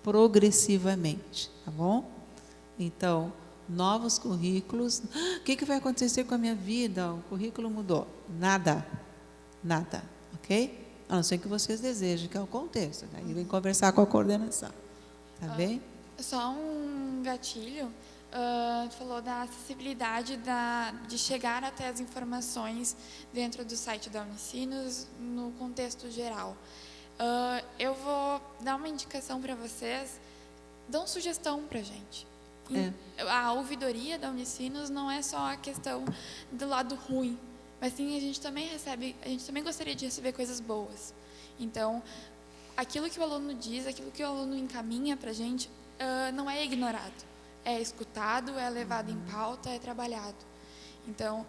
progressivamente, tá bom? Então, novos currículos. O que vai acontecer com a minha vida? O currículo mudou. Nada, nada, ok? A não ser que vocês desejem, que é o contexto. Daí vem conversar com a coordenação, tá bem? Só um gatilho. Falou da acessibilidade de chegar até as informações dentro do site da Unicinos, no contexto geral. Eu vou dar uma indicação para vocês, dão sugestão para a gente. A ouvidoria da Unicinos não é só a questão do lado ruim, mas sim a gente também gostaria de receber coisas boas. Então, aquilo que o aluno diz, aquilo que o aluno encaminha para a gente, não é ignorado. É escutado, é levado em pauta, é trabalhado. Então,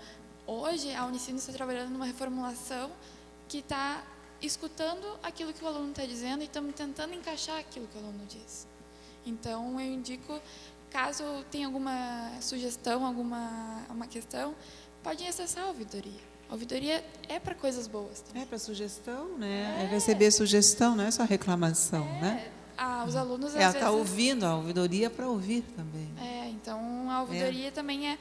hoje, a Unicinos está trabalhando numa reformulação que está escutando aquilo que o aluno está dizendo e estamos tentando encaixar aquilo que o aluno diz. Então, eu indico, caso tenha alguma sugestão, uma questão, podem acessar a ouvidoria. A ouvidoria é para coisas boas também. É para sugestão, né? É receber sugestão, não é só reclamação, né? Os alunos, às ela vezes... está ouvindo, a ouvidoria para ouvir também. Então a ouvidoria também é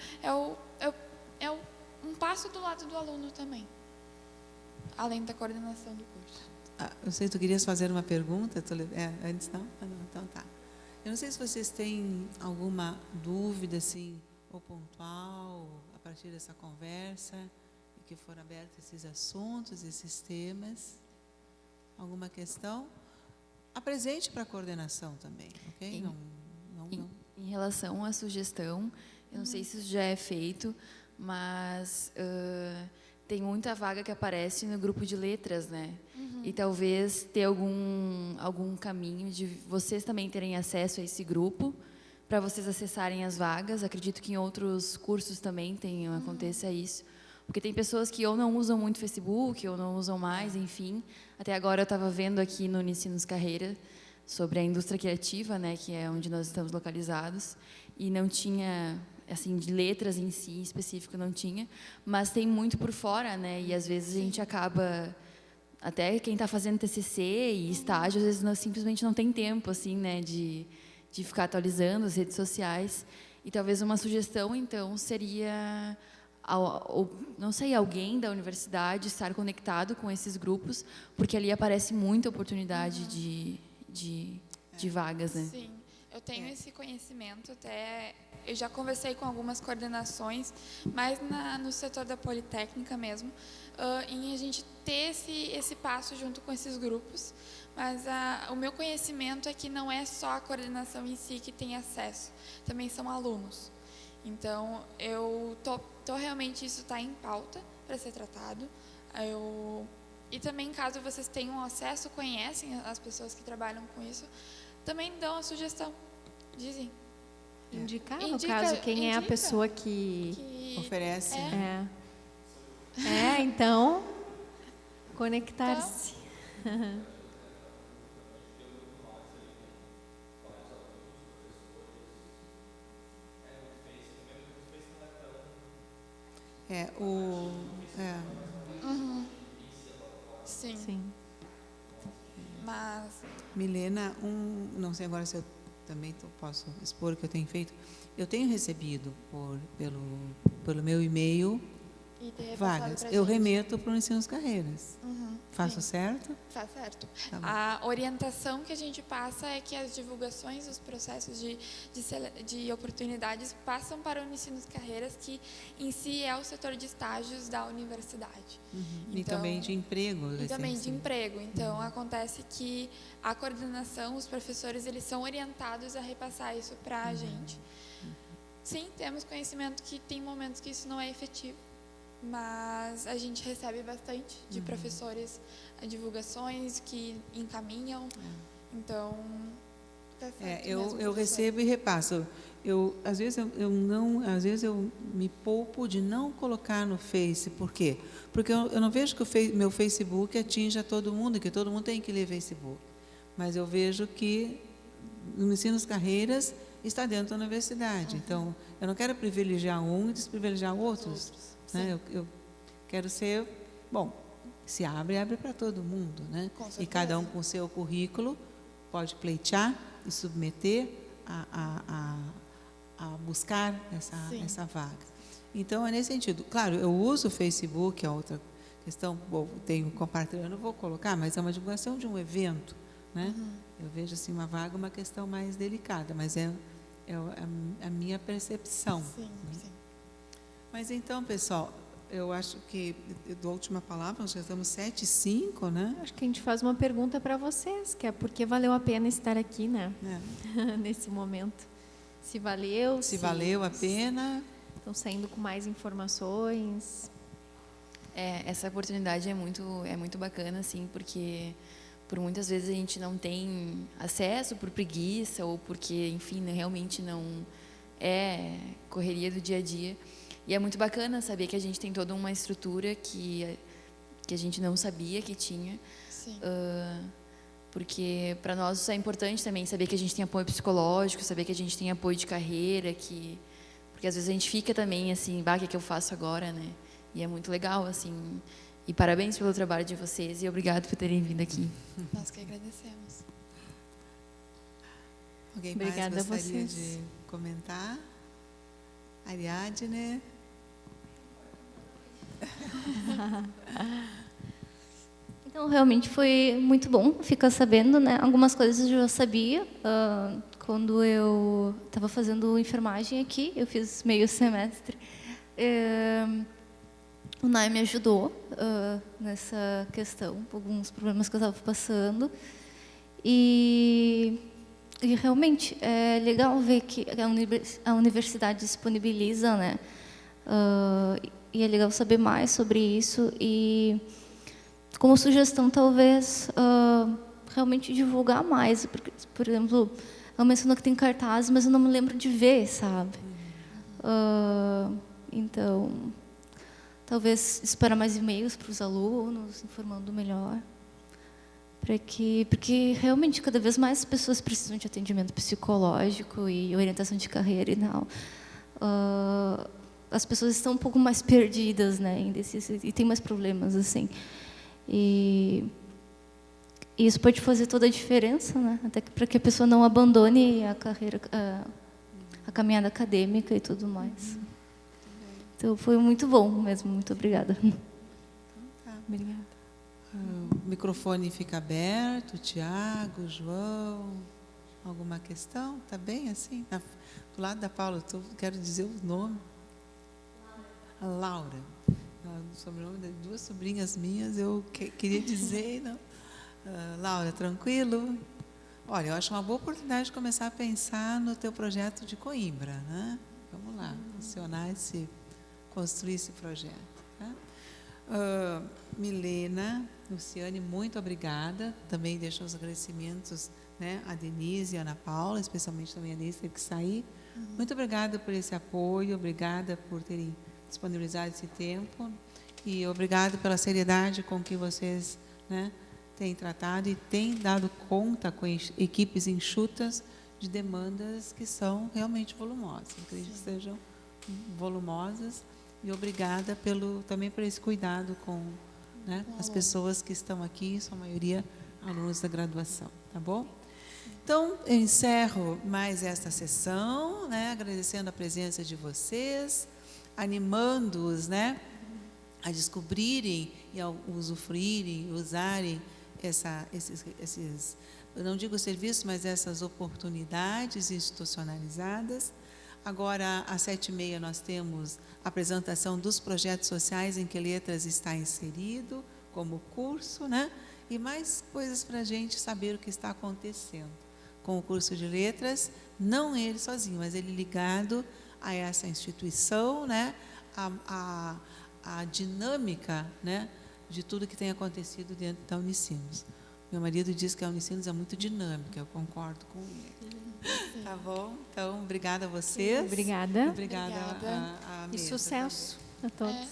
um passo do lado do aluno também, além da coordenação do curso. Eu sei que tu querias fazer uma pergunta, antes não? Então tá. Eu não sei se vocês têm alguma dúvida, assim, ou pontual, a partir dessa conversa, que foram abertos esses assuntos, esses temas. Alguma questão? Apresente para a coordenação também, ok? Em relação à sugestão, eu não sei se isso já é feito, mas tem muita vaga que aparece no grupo de letras, né? E talvez ter algum caminho de vocês também terem acesso a esse grupo, para vocês acessarem as vagas. Acredito que em outros cursos também aconteça isso. Porque tem pessoas que ou não usam muito Facebook, ou não usam mais, enfim. Até agora eu estava vendo aqui no Unicinos Carreira sobre a indústria criativa, né, que é onde nós estamos localizados, e não tinha, assim, de letras em si, específico, não tinha, mas tem muito por fora, né, e às vezes a gente acaba, até quem está fazendo TCC e estágio, às vezes simplesmente não tem tempo, assim, né, de ficar atualizando as redes sociais, e talvez uma sugestão, então, seria... não sei, alguém da universidade estar conectado com esses grupos, porque ali aparece muita oportunidade de vagas, né? Sim, eu tenho esse conhecimento, até eu já conversei com algumas coordenações, mas no setor da Politécnica mesmo, em a gente ter esse passo junto com esses grupos, mas o meu conhecimento é que não é só a coordenação em si que tem acesso, também são alunos. Então, realmente, isso está em pauta para ser tratado. Eu E também, caso vocês tenham acesso, conhecem as pessoas que trabalham com isso, também dão a sugestão. Dizem. Indicar, no Indica- caso, quem é a indica. pessoa que... Oferece, É. né? Então, conectar-se. Sim. Sim. Mas Milena, não sei agora se eu também posso expor o que eu tenho feito. Eu tenho recebido pelo meu e-mail e ter repassado vagas. pra Eu gente. remeto para o Ensino Carreiras. Uhum, Faço sim. certo? Tá certo. Tá bom. A orientação que a gente passa é que as divulgações, os processos de oportunidades passam para o Unicinos Carreiras, que em si é o setor de estágios da universidade. E Então, também de emprego. E também de assim. emprego. Então, acontece que a coordenação, os professores, eles são orientados a repassar isso para a gente. Sim, temos conhecimento que tem momentos que isso não é efetivo, mas a gente recebe bastante de professores divulgações que encaminham. Então, tá certo Eu mesmo, professor. recebo e repasso. Às vezes eu me poupo de não colocar no Face. Por quê? Porque eu não vejo que meu Facebook atinja todo mundo, que todo mundo tem que ler Facebook. Mas eu vejo que no Ensino Carreiras está dentro da universidade. Então, eu não quero privilegiar um e desprivilegiar outros. Né? Eu quero ser... Bom, se abre para todo mundo. Né? E cada um com o seu currículo pode pleitear e submeter a buscar essa vaga. Então, é nesse sentido. Claro, eu uso o Facebook, é outra questão. Bom, tenho compartilhando, vou colocar, mas é uma divulgação de um evento. Né? Eu vejo assim, uma vaga, uma questão mais delicada, mas é a minha percepção. Sim, Né? sim. Mas então, pessoal, eu acho que eu dou a última palavra, nós já estamos 7h05, né? Acho que a gente faz uma pergunta para vocês, que é por que valeu a pena estar aqui, né? Nesse momento. Se valeu, Se valeu a pena. Estão saindo com mais informações. Essa oportunidade é muito bacana, assim, porque por muitas vezes a gente não tem acesso por preguiça ou porque, enfim, realmente não é correria do dia a dia. E é muito bacana saber que a gente tem toda uma estrutura que a gente não sabia que tinha. Sim. Porque para nós isso é importante também, saber que a gente tem apoio psicológico, saber que a gente tem apoio de carreira, porque às vezes a gente fica também assim, o que eu faço agora, né? E é muito legal, assim. E parabéns pelo trabalho de vocês e obrigado por terem vindo aqui. Nós que agradecemos. Alguém Obrigada mais a gostaria vocês. de comentar? Ariadne? Então, realmente foi muito bom ficar sabendo, né? Algumas coisas eu já sabia. Quando eu estava fazendo enfermagem aqui, eu fiz meio semestre. O NAI me ajudou nessa questão, alguns problemas que eu estava passando. E realmente é legal ver que a universidade disponibiliza, né? E é legal saber mais sobre isso e, como sugestão, talvez realmente divulgar mais. Porque, por exemplo, ela mencionou que tem cartazes, mas eu não me lembro de ver, sabe? Então, talvez esperar mais e-mails para os alunos, informando melhor. Porque realmente cada vez mais pessoas precisam de atendimento psicológico e orientação de carreira e tal. As pessoas estão um pouco mais perdidas, né, e tem mais problemas assim. E isso pode fazer toda a diferença, né, até para que a pessoa não abandone a carreira, a caminhada acadêmica e tudo mais. Então foi muito bom mesmo, muito obrigada. Obrigada. O microfone fica aberto, Tiago, João, alguma questão? Está bem assim? Do lado da Paula, quero dizer o nome. A Laura. O sobrenome de duas sobrinhas minhas, eu queria dizer, não. Laura, tranquilo? Olha, eu acho uma boa oportunidade de começar a pensar no teu projeto de Coimbra, né? Vamos lá, construir esse projeto. Tá? Milena, Luciane, muito obrigada. Também deixo os agradecimentos, né, a Denise e a Ana Paula, especialmente também a Denise, teve que sair. Muito obrigada por esse apoio, obrigada por terem disponibilizado esse tempo e obrigada pela seriedade com que vocês, né, têm tratado e têm dado conta com equipes enxutas de demandas que são realmente volumosas. Eu acredito que sejam volumosas e obrigada também por esse cuidado com, né, as pessoas que estão aqui, em sua maioria alunos da graduação, tá bom? Então, eu encerro mais esta sessão, né, agradecendo a presença de vocês, animando-os, né, a descobrirem e a usufruírem, usarem esses, eu não digo serviços, mas essas oportunidades institucionalizadas. Agora, às 7h30, nós temos a apresentação dos projetos sociais em que Letras está inserido, como curso, né? E mais coisas para a gente saber o que está acontecendo com o curso de Letras, não ele sozinho, mas ele ligado a essa instituição, né? A dinâmica, né, de tudo que tem acontecido dentro da Unicinos. Meu marido diz que a Unicinos é muito dinâmica, eu concordo com ele. Tá bom? Então, obrigada a vocês. Obrigada. Obrigada. A E mesa sucesso também. a todos.